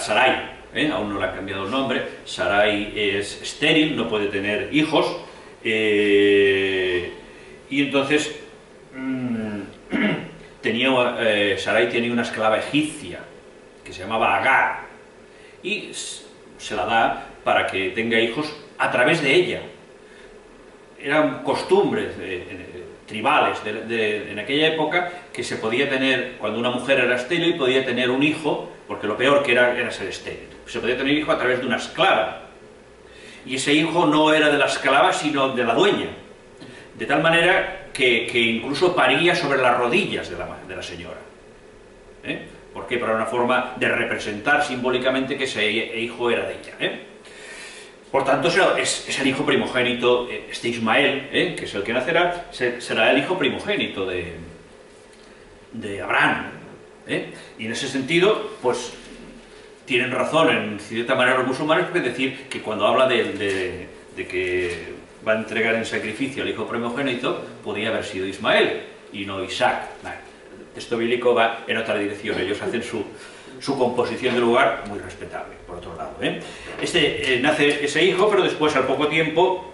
aún no le han cambiado el nombre, Sarai es estéril, no puede tener hijos, y entonces Sarai tenía una esclava egipcia que se llamaba Agar, y se la da para que tenga hijos a través de ella. Eran costumbres tribales en aquella época, que se podía tener, cuando una mujer era estéril, podía tener un hijo, porque lo peor que era ser estéril. Se podía tener hijo a través de una esclava, y ese hijo no era de la esclava, sino de la dueña, de tal manera que incluso paría sobre las rodillas de la señora. ¿Por qué? Para una forma de representar simbólicamente que ese hijo era de ella. Por tanto, es el hijo primogénito, este Ismael, que es el que nacerá, será el hijo primogénito de Abraham. Y en ese sentido, pues, tienen razón en cierta manera los musulmanes, porque decir que cuando habla de que va a entregar en sacrificio al hijo primogénito, podría haber sido Ismael y no Isaac. texto bíblico va en otra dirección, ellos hacen su composición de lugar muy respetable, por otro lado. Nace ese hijo, pero después, al poco tiempo,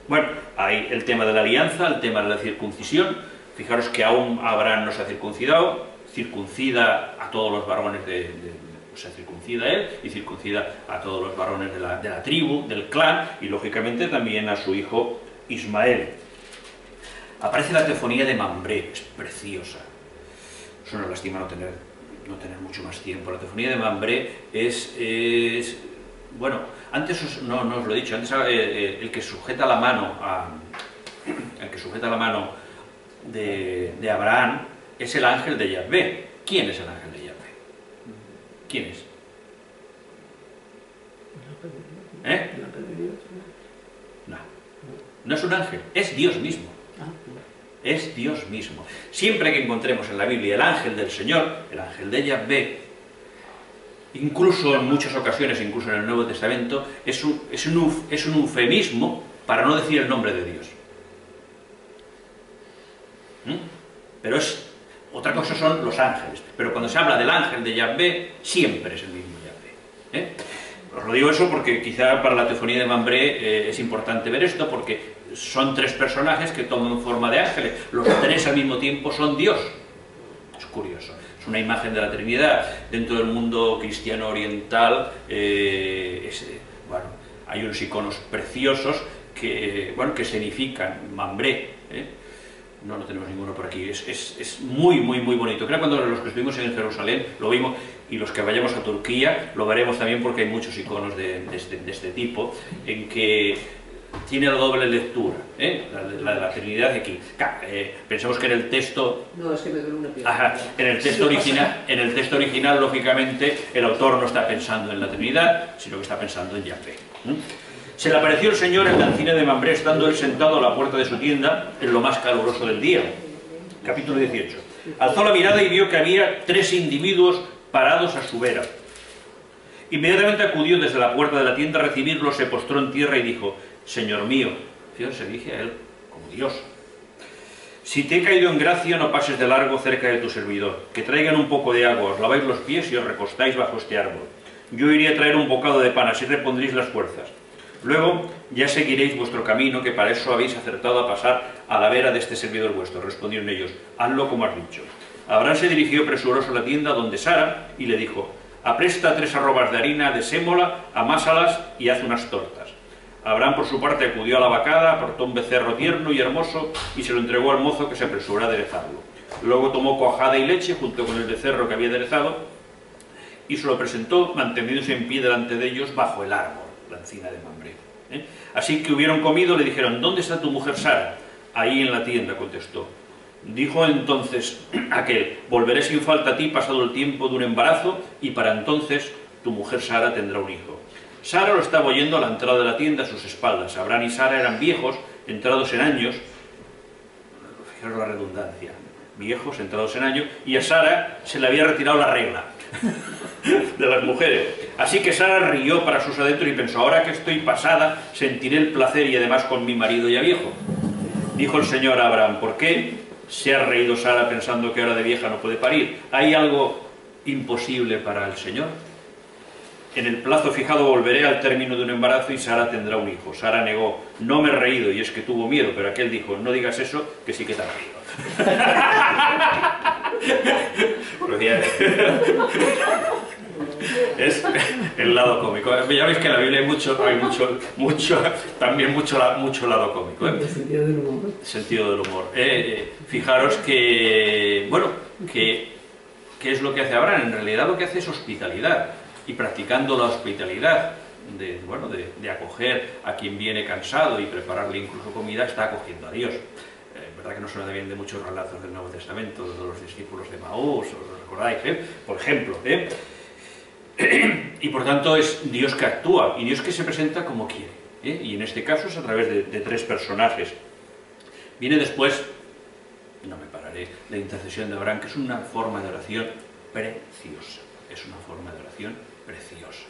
bueno, hay el tema de la alianza, el tema de la circuncisión. Fijaros que aún Abraham no se ha circuncidado, circuncida a todos los varones o sea, circuncida él y circuncida a todos los varones de la tribu, del clan, y lógicamente también a su hijo Ismael. Aparece la teofonía de Mambré, es preciosa. Es una lástima no tener mucho más tiempo. La teofonía de Mambré es bueno, antes no os lo he dicho, antes el que sujeta la mano de Abraham es el ángel de Yahvé. ¿Quién es el ángel de Yahvé? ¿Quién es? No es un ángel, es Dios mismo. Es Dios mismo. Siempre que encontremos en la Biblia el ángel del Señor, el ángel de Yahvé, incluso en muchas ocasiones, incluso en el Nuevo Testamento, es un eufemismo para no decir el nombre de Dios. Pero otra cosa son los ángeles, pero cuando se habla del ángel de Yahvé, siempre es el mismo Yahvé. Os lo digo eso porque quizá para la teofonía de Mambré es importante ver esto, porque son tres personajes que toman forma de ángeles, los tres al mismo tiempo son Dios. Es curioso, es una imagen de la Trinidad. Dentro del mundo cristiano oriental, bueno, hay unos iconos preciosos que escenifican Mambré. No tenemos ninguno por aquí, es muy bonito. Creo que cuando los que estuvimos en Jerusalén lo vimos, y los que vayamos a Turquía lo veremos también, porque hay muchos iconos de este tipo, en que tiene la doble lectura, la de la Trinidad de aquí. Pensemos que en el texto... No, es que me duele una pierna. En el texto original, lógicamente, el autor no está pensando en la Trinidad, sino que está pensando en Yahvé. Se le apareció el Señor en la encina de Mambré, estando él sentado a la puerta de su tienda, en lo más caluroso del día. Capítulo 18. Alzó la mirada y vio que había 3 individuos parados a su vera. Inmediatamente acudió desde la puerta de la tienda a recibirlos, se postró en tierra y dijo: Señor mío, Dios se dirige a él como Dios. Si te he caído en gracia, no pases de largo cerca de tu servidor. Que traigan un poco de agua, os laváis los pies y os recostáis bajo este árbol. Yo iré a traer un bocado de pan, así repondréis las fuerzas. Luego ya seguiréis vuestro camino, que para eso habéis acertado a pasar a la vera de este servidor vuestro. Respondieron ellos: hazlo como has dicho. Abraham se dirigió presuroso a la tienda donde Sara y le dijo: apresta 3 arrobas de harina de sémola, amásalas y haz unas tortas. Abraham por su parte acudió a la vacada, apartó un becerro tierno y hermoso y se lo entregó al mozo, que se apresuró a aderezarlo. Luego tomó cuajada y leche junto con el becerro que había aderezado y se lo presentó, manteniéndose en pie delante de ellos bajo el árbol, la encina de Mambré. Así que hubieron comido, le dijeron: ¿dónde está tu mujer Sara? Ahí en la tienda, contestó. Dijo entonces aquel: volveré sin falta a ti pasado el tiempo de un embarazo, y para entonces tu mujer Sara tendrá un hijo. Sara lo estaba oyendo a la entrada de la tienda a sus espaldas. Abraham y Sara eran viejos, entrados en años. Fijaros la redundancia: viejos, entrados en años, y a Sara se le había retirado la regla de las mujeres. Así que Sara rió para sus adentros y pensó: ahora que estoy pasada, sentiré el placer, y además con mi marido ya viejo. Dijo el Señor a Abraham: ¿por qué se ha reído Sara pensando que ahora de vieja no puede parir? ¿Hay algo imposible para el Señor? En el plazo fijado volveré al término de un embarazo y Sara tendrá un hijo. Sara negó: no me he reído, y es que tuvo miedo. Pero aquel dijo: no digas eso, que sí que te has reído. Es el lado cómico. Ya veis que en la Biblia hay mucho lado cómico. El sentido del humor. Sentido del humor. Fijaros que, bueno, ¿qué es lo que hace Abraham? En realidad lo que hace es hospitalidad. Y practicando la hospitalidad, de acoger a quien viene cansado y prepararle incluso comida, está acogiendo a Dios. Verdad que no suena bien de muchos relatos del Nuevo Testamento, de los discípulos de Maús, os recordáis, por ejemplo. Y por tanto es Dios que actúa, y Dios que se presenta como quiere. Y en este caso es a través de 3 personajes. Viene después, no me pararé, la intercesión de Abraham, que es una forma de oración preciosa. Es una forma de oración preciosa.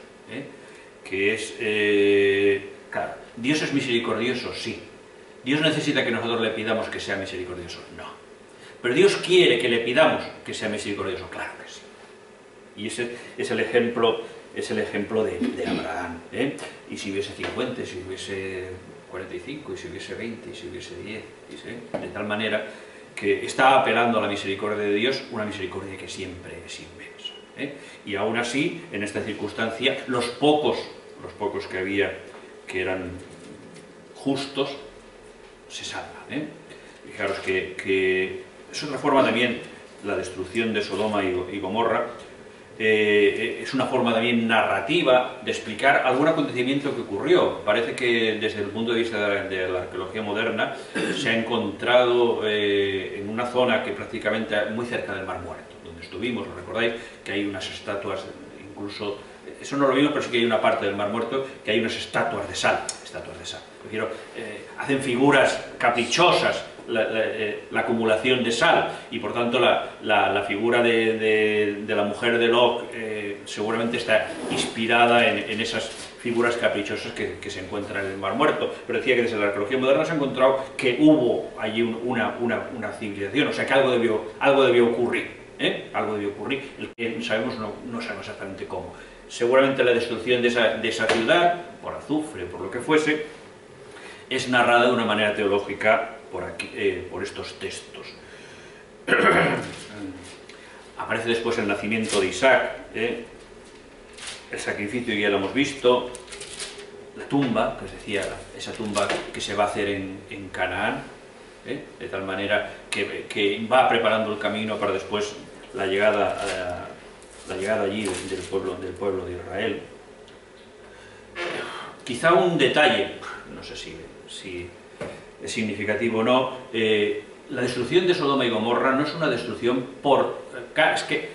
Que es, claro, ¿Dios es misericordioso? Sí. ¿Dios necesita que nosotros le pidamos que sea misericordioso? No. Pero Dios quiere que le pidamos que sea misericordioso, claro que sí. Y ese es el ejemplo de Abraham, ¿eh? Y si hubiese 50, si hubiese 45, y si hubiese 20, y si hubiese 10, ¿eh? De tal manera que está apelando a la misericordia de Dios, una misericordia que siempre es inmensa, ¿eh? Y aún así, en esta circunstancia, los pocos que había que eran justos, se salvan, ¿eh? Fijaros que es otra forma también, la destrucción de Sodoma y Gomorra, es una forma también narrativa de explicar algún acontecimiento que ocurrió. Parece que desde el punto de vista de la arqueología moderna se ha encontrado en una zona que prácticamente muy cerca del Mar Muerto, donde estuvimos, ¿lo recordáis? Que hay unas estatuas, incluso, eso no lo vimos, pero sí que hay una parte del Mar Muerto que hay unas estatuas de sal. Prefiero, hacen figuras caprichosas, la acumulación de sal, y por tanto la figura de la mujer de Lot seguramente está inspirada en esas figuras caprichosas que se encuentran en el Mar Muerto. Pero decía que desde la arqueología moderna se ha encontrado que hubo allí una civilización, o sea que algo debió ocurrir, ¿eh? Algo debió ocurrir, el que no sabemos exactamente cómo. Seguramente la destrucción de esa ciudad, por azufre, por lo que fuese, es narrada de una manera teológica por estos textos. Aparece después el nacimiento de Isaac, el sacrificio ya lo hemos visto, la tumba, que os decía, esa tumba que se va a hacer en Canaán, de tal manera que va preparando el camino para después la llegada allí del pueblo de Israel. Quizá un detalle, no sé si es significativo o no, la destrucción de Sodoma y Gomorra no es una destrucción es que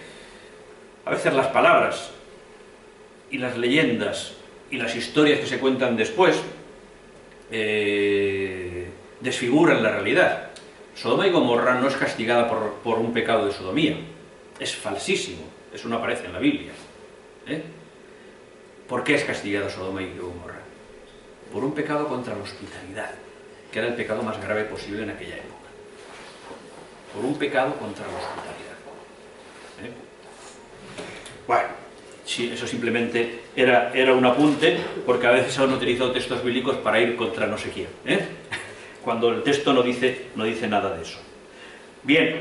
a veces las palabras y las leyendas y las historias que se cuentan después desfiguran la realidad. Sodoma y Gomorra no es castigada por un pecado de sodomía, es falsísimo, eso no aparece en la Biblia, ¿eh? ¿Por qué es castigada Sodoma y Gomorra? Por un pecado contra la hospitalidad, que era el pecado más grave posible en aquella época. Por un pecado contra la hospitalidad, ¿eh? Bueno, sí, eso simplemente era un apunte, porque a veces se han utilizado textos bíblicos para ir contra no sé quién, ¿eh? Cuando el texto no dice nada de eso. Bien,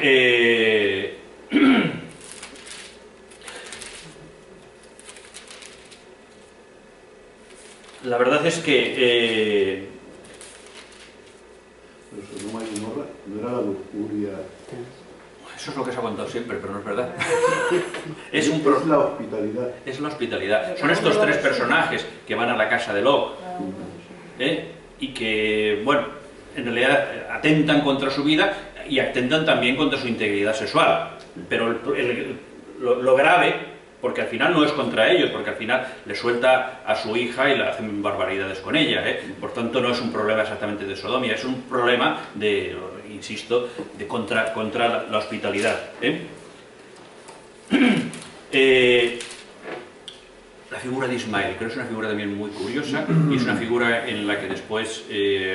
la verdad es que pero Sodoma y Gomorra no era la lujuria. Eso es lo que se ha contado siempre, pero no es verdad. Es la hospitalidad. Es la hospitalidad. Son estos tres personajes que van a la casa de Lot, y que, bueno, en realidad atentan contra su vida y atentan también contra su integridad sexual. Pero lo grave, porque al final no es contra ellos, porque al final le suelta a su hija y le hacen barbaridades con ella, Por tanto no es un problema exactamente de sodomía, es un problema insisto, contra la hospitalidad, La figura de Ismael, creo que es una figura también muy curiosa, y es una figura en la que después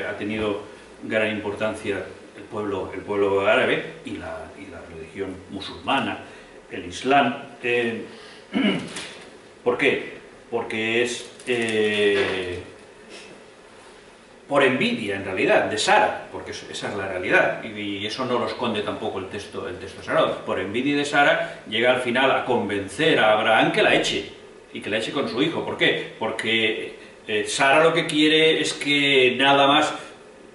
ha tenido gran importancia el pueblo árabe y la religión musulmana, el Islam. ¿Por qué? Porque es por envidia, en realidad, de Sara, porque esa es la realidad, y eso no lo esconde tampoco el texto sagrado. Por envidia de Sara llega al final a convencer a Abraham que la eche, y que la eche con su hijo. ¿Por qué? Porque Sara lo que quiere es que nada más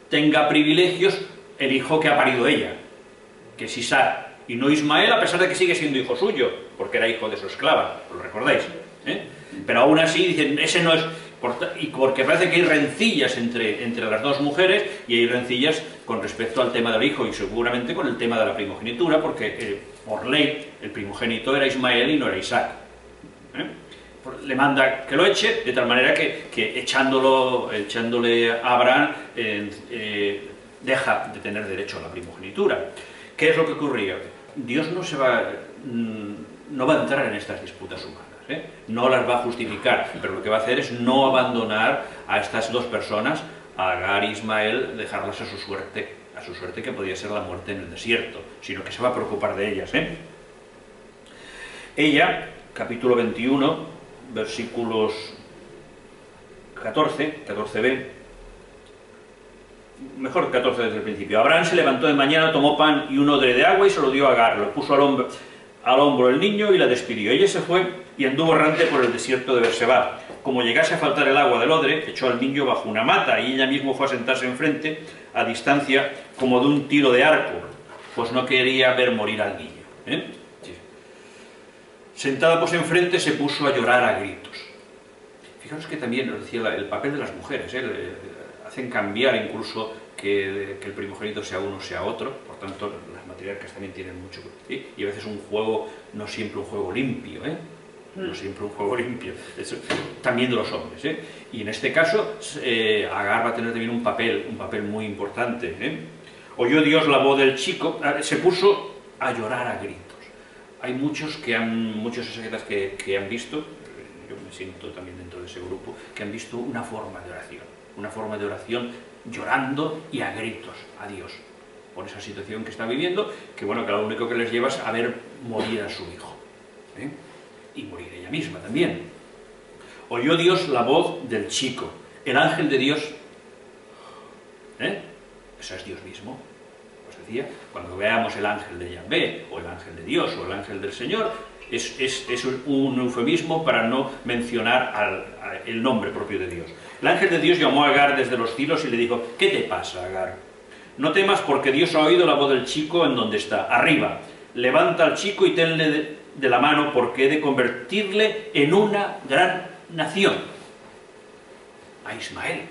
tenga privilegios el hijo que ha parido ella, que es Isaac, y no Ismael, a pesar de que sigue siendo hijo suyo, porque era hijo de su esclava, ¿lo recordáis? Pero aún así dicen, ese no es... Y porque parece que hay rencillas entre las dos mujeres, y hay rencillas con respecto al tema del hijo, y seguramente con el tema de la primogenitura, porque por ley el primogénito era Ismael y no era Isaac. Le manda que lo eche, de tal manera que echándole a Abraham deja de tener derecho a la primogenitura. ¿Qué es lo que ocurría? Dios no va a entrar en estas disputas humanas, no las va a justificar, pero lo que va a hacer es no abandonar a estas dos personas, a Agar y Ismael, dejarlas a su suerte, a su suerte que podía ser la muerte en el desierto, sino que se va a preocupar de ellas. Ella, capítulo 21, versículos 14b, mejor 14 desde el principio. Abraham se levantó de mañana, tomó pan y un odre de agua y se lo dio a Agar, lo puso al hombro el niño y la despidió. Ella se fue y anduvo errante por el desierto de Berseba. Como llegase a faltar el agua del odre, echó al niño bajo una mata y ella mismo fue a sentarse enfrente, a distancia como de un tiro de arco, pues no quería ver morir al niño. Sí. Sentada pues enfrente se puso a llorar a gritos. Fijaos que también nos decía el papel de las mujeres, hacen cambiar incluso que el primogénito sea uno sea otro, por tanto las matriarcas también tienen mucho, ¿sí? Y a veces un juego, no siempre un juego limpio, no siempre un juego limpio, eso, también de los hombres, y en este caso Agar va a tener también un papel muy importante. Oyó Dios la voz del chico, se puso a llorar a gritos. Hay muchos exegetas que han visto, yo me siento también dentro de ese grupo, que han visto una forma de oración llorando y a gritos a Dios por esa situación que está viviendo, que bueno, que lo único que les lleva es a ver morir a su hijo, y morir ella misma también. Oyó Dios la voz del chico, el ángel de Dios, eso es Dios mismo. Os decía, cuando veamos el ángel de Yahvé, o el ángel de Dios, o el ángel del Señor, es un eufemismo para no mencionar el nombre propio de Dios. El ángel de Dios llamó a Agar desde los cielos y le dijo: ¿qué te pasa, Agar? No temas, porque Dios ha oído la voz del chico en donde está. Arriba, levanta al chico y tenle de la mano, porque he de convertirle en una gran nación. A Ismael.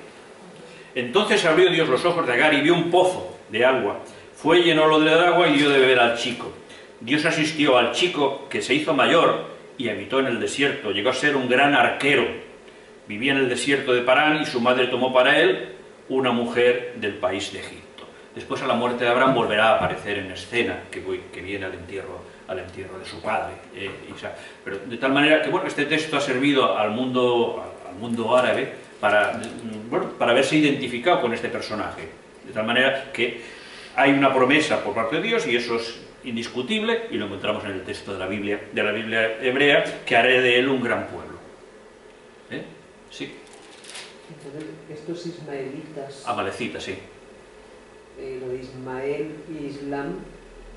Entonces abrió Dios los ojos de Agar y vio un pozo de agua. Fue, llenólo de agua y dio de beber al chico. Dios asistió al chico, que se hizo mayor y habitó en el desierto. Llegó a ser un gran arquero. Vivía en el desierto de Parán y su madre tomó para él una mujer del país de Egipto. Después, a la muerte de Abraham, volverá a aparecer en escena, que viene al entierro de su padre, Isaac. Pero de tal manera que, bueno, este texto ha servido al mundo árabe para verse identificado con este personaje. De tal manera que hay una promesa por parte de Dios, y eso es indiscutible, y lo encontramos en el texto de la Biblia hebrea, que haré de él un gran pueblo. Sí. Entonces, estos ismaelitas... Amalecitas, sí. Lo de Ismael y Islam,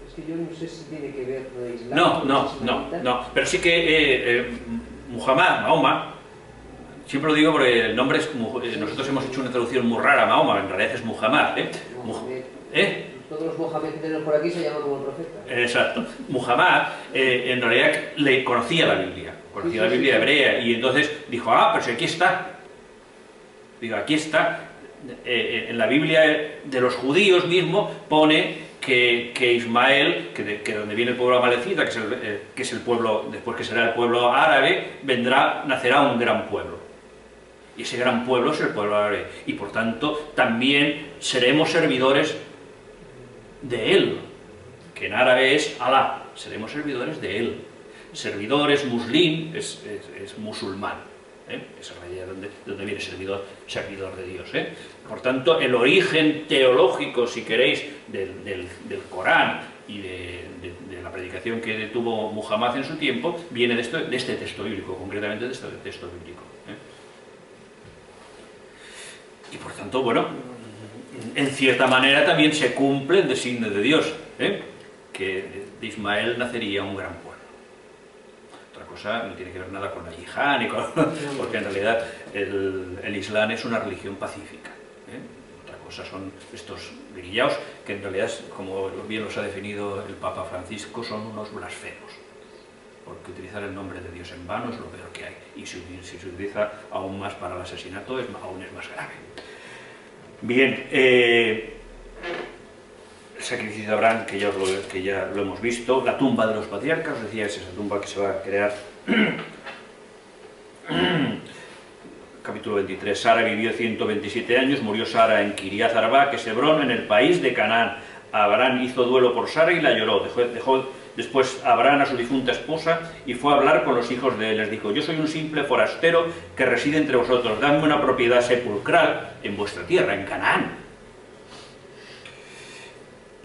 es que yo no sé si tiene que ver lo de Islam. No, pero sí que Mahoma, siempre lo digo porque el nombre es, nosotros hemos hecho una traducción muy rara, Mahoma, en realidad es Muhammad, Todos los Mohamed que tenemos por aquí se llaman como el profeta. Exacto. Muhammad, en realidad, le conocía la Biblia, la Biblia hebrea, y entonces dijo: pero si aquí está. Digo, aquí está. En la Biblia de los judíos mismo pone que Ismael, que donde viene el pueblo amalecita, que es el pueblo, después que será el pueblo árabe, nacerá un gran pueblo. Y ese gran pueblo es el pueblo árabe. Y por tanto, también seremos servidores de él, que en árabe es Alá. Seremos servidores de él. Servidores, muslim, es musulmán. Esa es la idea de donde viene servidor de Dios. Por tanto, el origen teológico, si queréis, del Corán y de la predicación que tuvo Muhammad en su tiempo, viene de este texto bíblico, concretamente de este texto bíblico. Y por tanto, bueno, en cierta manera también se cumple el designio de Dios, que de Ismael nacería un gran pueblo. No tiene que ver nada con la yihad, porque en realidad el Islam es una religión pacífica. Otra cosa son estos guirillaos, que en realidad, como bien los ha definido el Papa Francisco, son unos blasfemos, porque utilizar el nombre de Dios en vano es lo peor que hay, y si se utiliza aún más para el asesinato, aún es más grave. Bien, el sacrificio de Abraham, que ya lo hemos visto, la tumba de los patriarcas, os decía, es esa tumba que se va a crear. Capítulo 23, Sara vivió 127 años, murió Sara en Kiriath Arba, que es Hebrón, en el país de Canaán. Abraham hizo duelo por Sara y la lloró. Dejó después Abraham a su difunta esposa y fue a hablar con los hijos de él. Les dijo: yo soy un simple forastero que reside entre vosotros, dadme una propiedad sepulcral en vuestra tierra, en Canaán.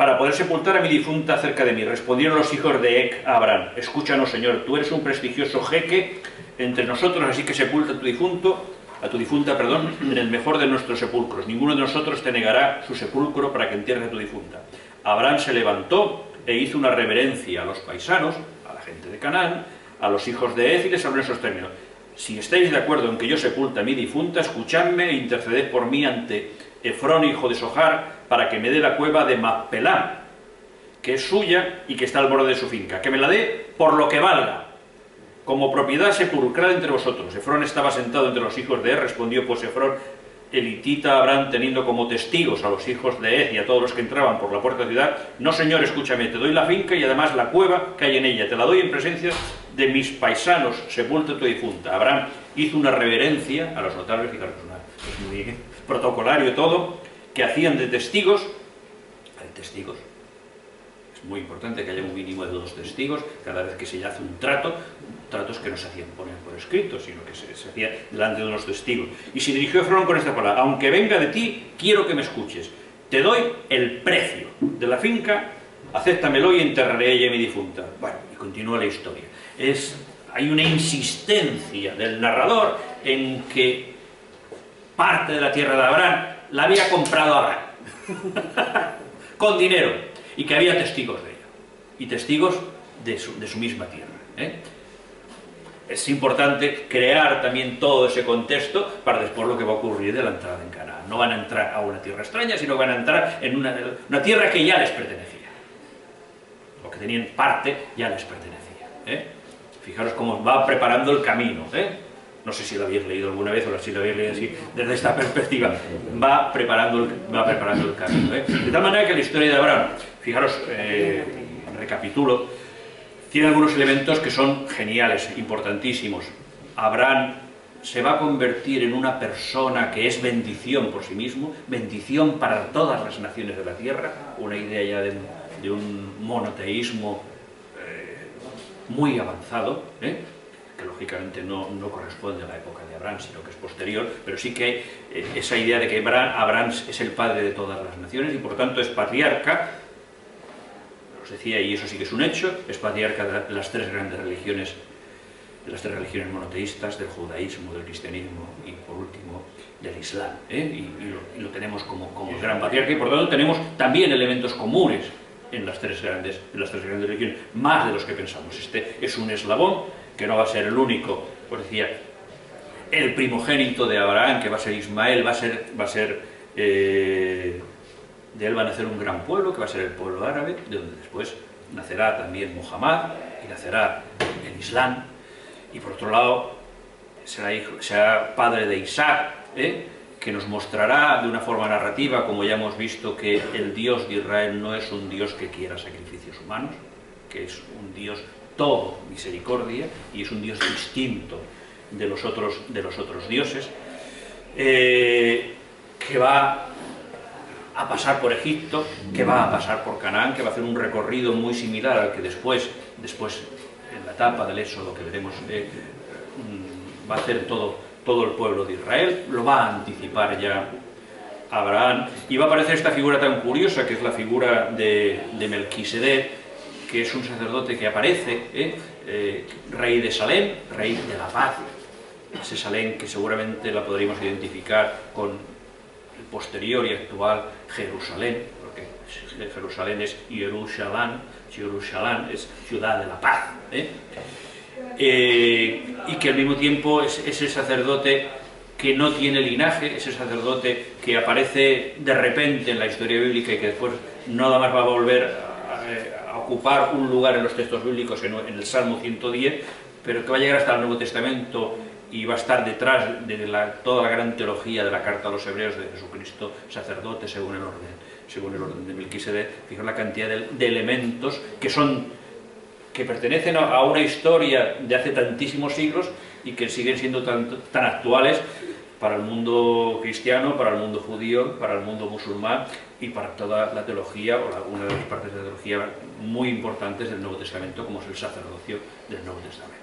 para poder sepultar a mi difunta cerca de mí. Respondieron los hijos de Hec a Abraham: escúchanos, Señor, tú eres un prestigioso jeque entre nosotros, así que sepulta a tu difunta, en el mejor de nuestros sepulcros. Ninguno de nosotros te negará su sepulcro para que entierre a tu difunta. Abraham se levantó e hizo una reverencia a los paisanos, a la gente de Canaán, a los hijos de Hez, y les habló en esos términos: si estáis de acuerdo en que yo sepulta a mi difunta, escuchadme e interceded por mí ante Efrón, hijo de Sohar, para que me dé la cueva de Macpelá, que es suya y que está al borde de su finca, que me la dé por lo que valga, como propiedad sepulcral entre vosotros. Efrón estaba sentado entre los hijos de Hez. Respondió pues Efrón, el hitita, Abraham, teniendo como testigos a los hijos de Hez y a todos los que entraban por la puerta de la ciudad: no, señor, escúchame, te doy la finca y además la cueva que hay en ella, te la doy en presencia de mis paisanos, sepulta tu difunta. Abraham hizo una reverencia a los notables, fijaros, es muy protocolario todo, que hacían de testigos. Hay testigos. Es muy importante que haya un mínimo de 2 testigos cada vez que se hace un trato, tratos que no se hacían poner por escrito, sino que se hacía delante de unos testigos. Y se dirigió a Efrón con esta palabra: aunque venga de ti, quiero que me escuches. Te doy el precio de la finca, acéptamelo y enterraré ella mi difunta. Bueno, y continúa la historia. Hay una insistencia del narrador en que parte de la tierra de Abraham la había comprado Abraham con dinero, y que había testigos de ello, y testigos de su misma tierra. Es importante crear también todo ese contexto para después lo que va a ocurrir de la entrada en Canaán. No van a entrar a una tierra extraña, sino van a entrar en una tierra que ya les pertenecía. Lo que tenían parte ya les pertenecía. Fijaros cómo va preparando el camino. No sé si lo habéis leído alguna vez o si lo habéis leído así, desde esta perspectiva. Va preparando el camino. De tal manera que la historia de Abraham, fijaros, recapitulo, tiene algunos elementos que son geniales, importantísimos. Abraham se va a convertir en una persona que es bendición por sí mismo, bendición para todas las naciones de la tierra, una idea ya de un monoteísmo muy avanzado, que lógicamente no corresponde a la época de Abraham, sino que es posterior, pero sí que hay esa idea de que Abraham es el padre de todas las naciones y por tanto es patriarca. Os decía, y eso sí que es un hecho, es patriarca de las 3 grandes religiones, de las 3 religiones monoteístas, del judaísmo, del cristianismo y por último del islam, y lo tenemos como gran patriarca, y por tanto tenemos también elementos comunes en las 3 grandes religiones, más de los que pensamos. Este es un eslabón que no va a ser el único. Os decía, el primogénito de Abraham, que va a ser Ismael, de él va a nacer un gran pueblo, que va a ser el pueblo árabe, de donde después nacerá también Muhammad, y nacerá el Islam, y por otro lado será padre de Isaac, que nos mostrará de una forma narrativa, como ya hemos visto, que el Dios de Israel no es un Dios que quiera sacrificios humanos, que es un Dios todo misericordia, y es un Dios distinto de los otros dioses, que va a pasar por Egipto, que va a pasar por Canaán, que va a hacer un recorrido muy similar al que después en la etapa del Éxodo que veremos, va a hacer todo el pueblo de Israel. Lo va a anticipar ya Abraham, y va a aparecer esta figura tan curiosa, que es la figura de Melquisedec, que es un sacerdote que aparece, rey de Salem, rey de la paz. Ese Salem que seguramente la podríamos identificar con el posterior y actual Jerusalén, porque Jerusalén es Jerusalén es ciudad de la paz, y que al mismo tiempo es ese sacerdote que no tiene linaje, ese sacerdote que aparece de repente en la historia bíblica y que después nada más va a volver a ocupar un lugar en los textos bíblicos, en el Salmo 110, pero que va a llegar hasta el Nuevo Testamento y va a estar detrás de toda la gran teología de la carta a los hebreos de Jesucristo, sacerdote según el orden de Melquisedec. Fijaos la cantidad de elementos que pertenecen a una historia de hace tantísimos siglos y que siguen siendo tan actuales para el mundo cristiano, para el mundo judío, para el mundo musulmán y para toda la teología, o una de las partes de la teología muy importantes del Nuevo Testamento, como es el sacerdocio del Nuevo Testamento.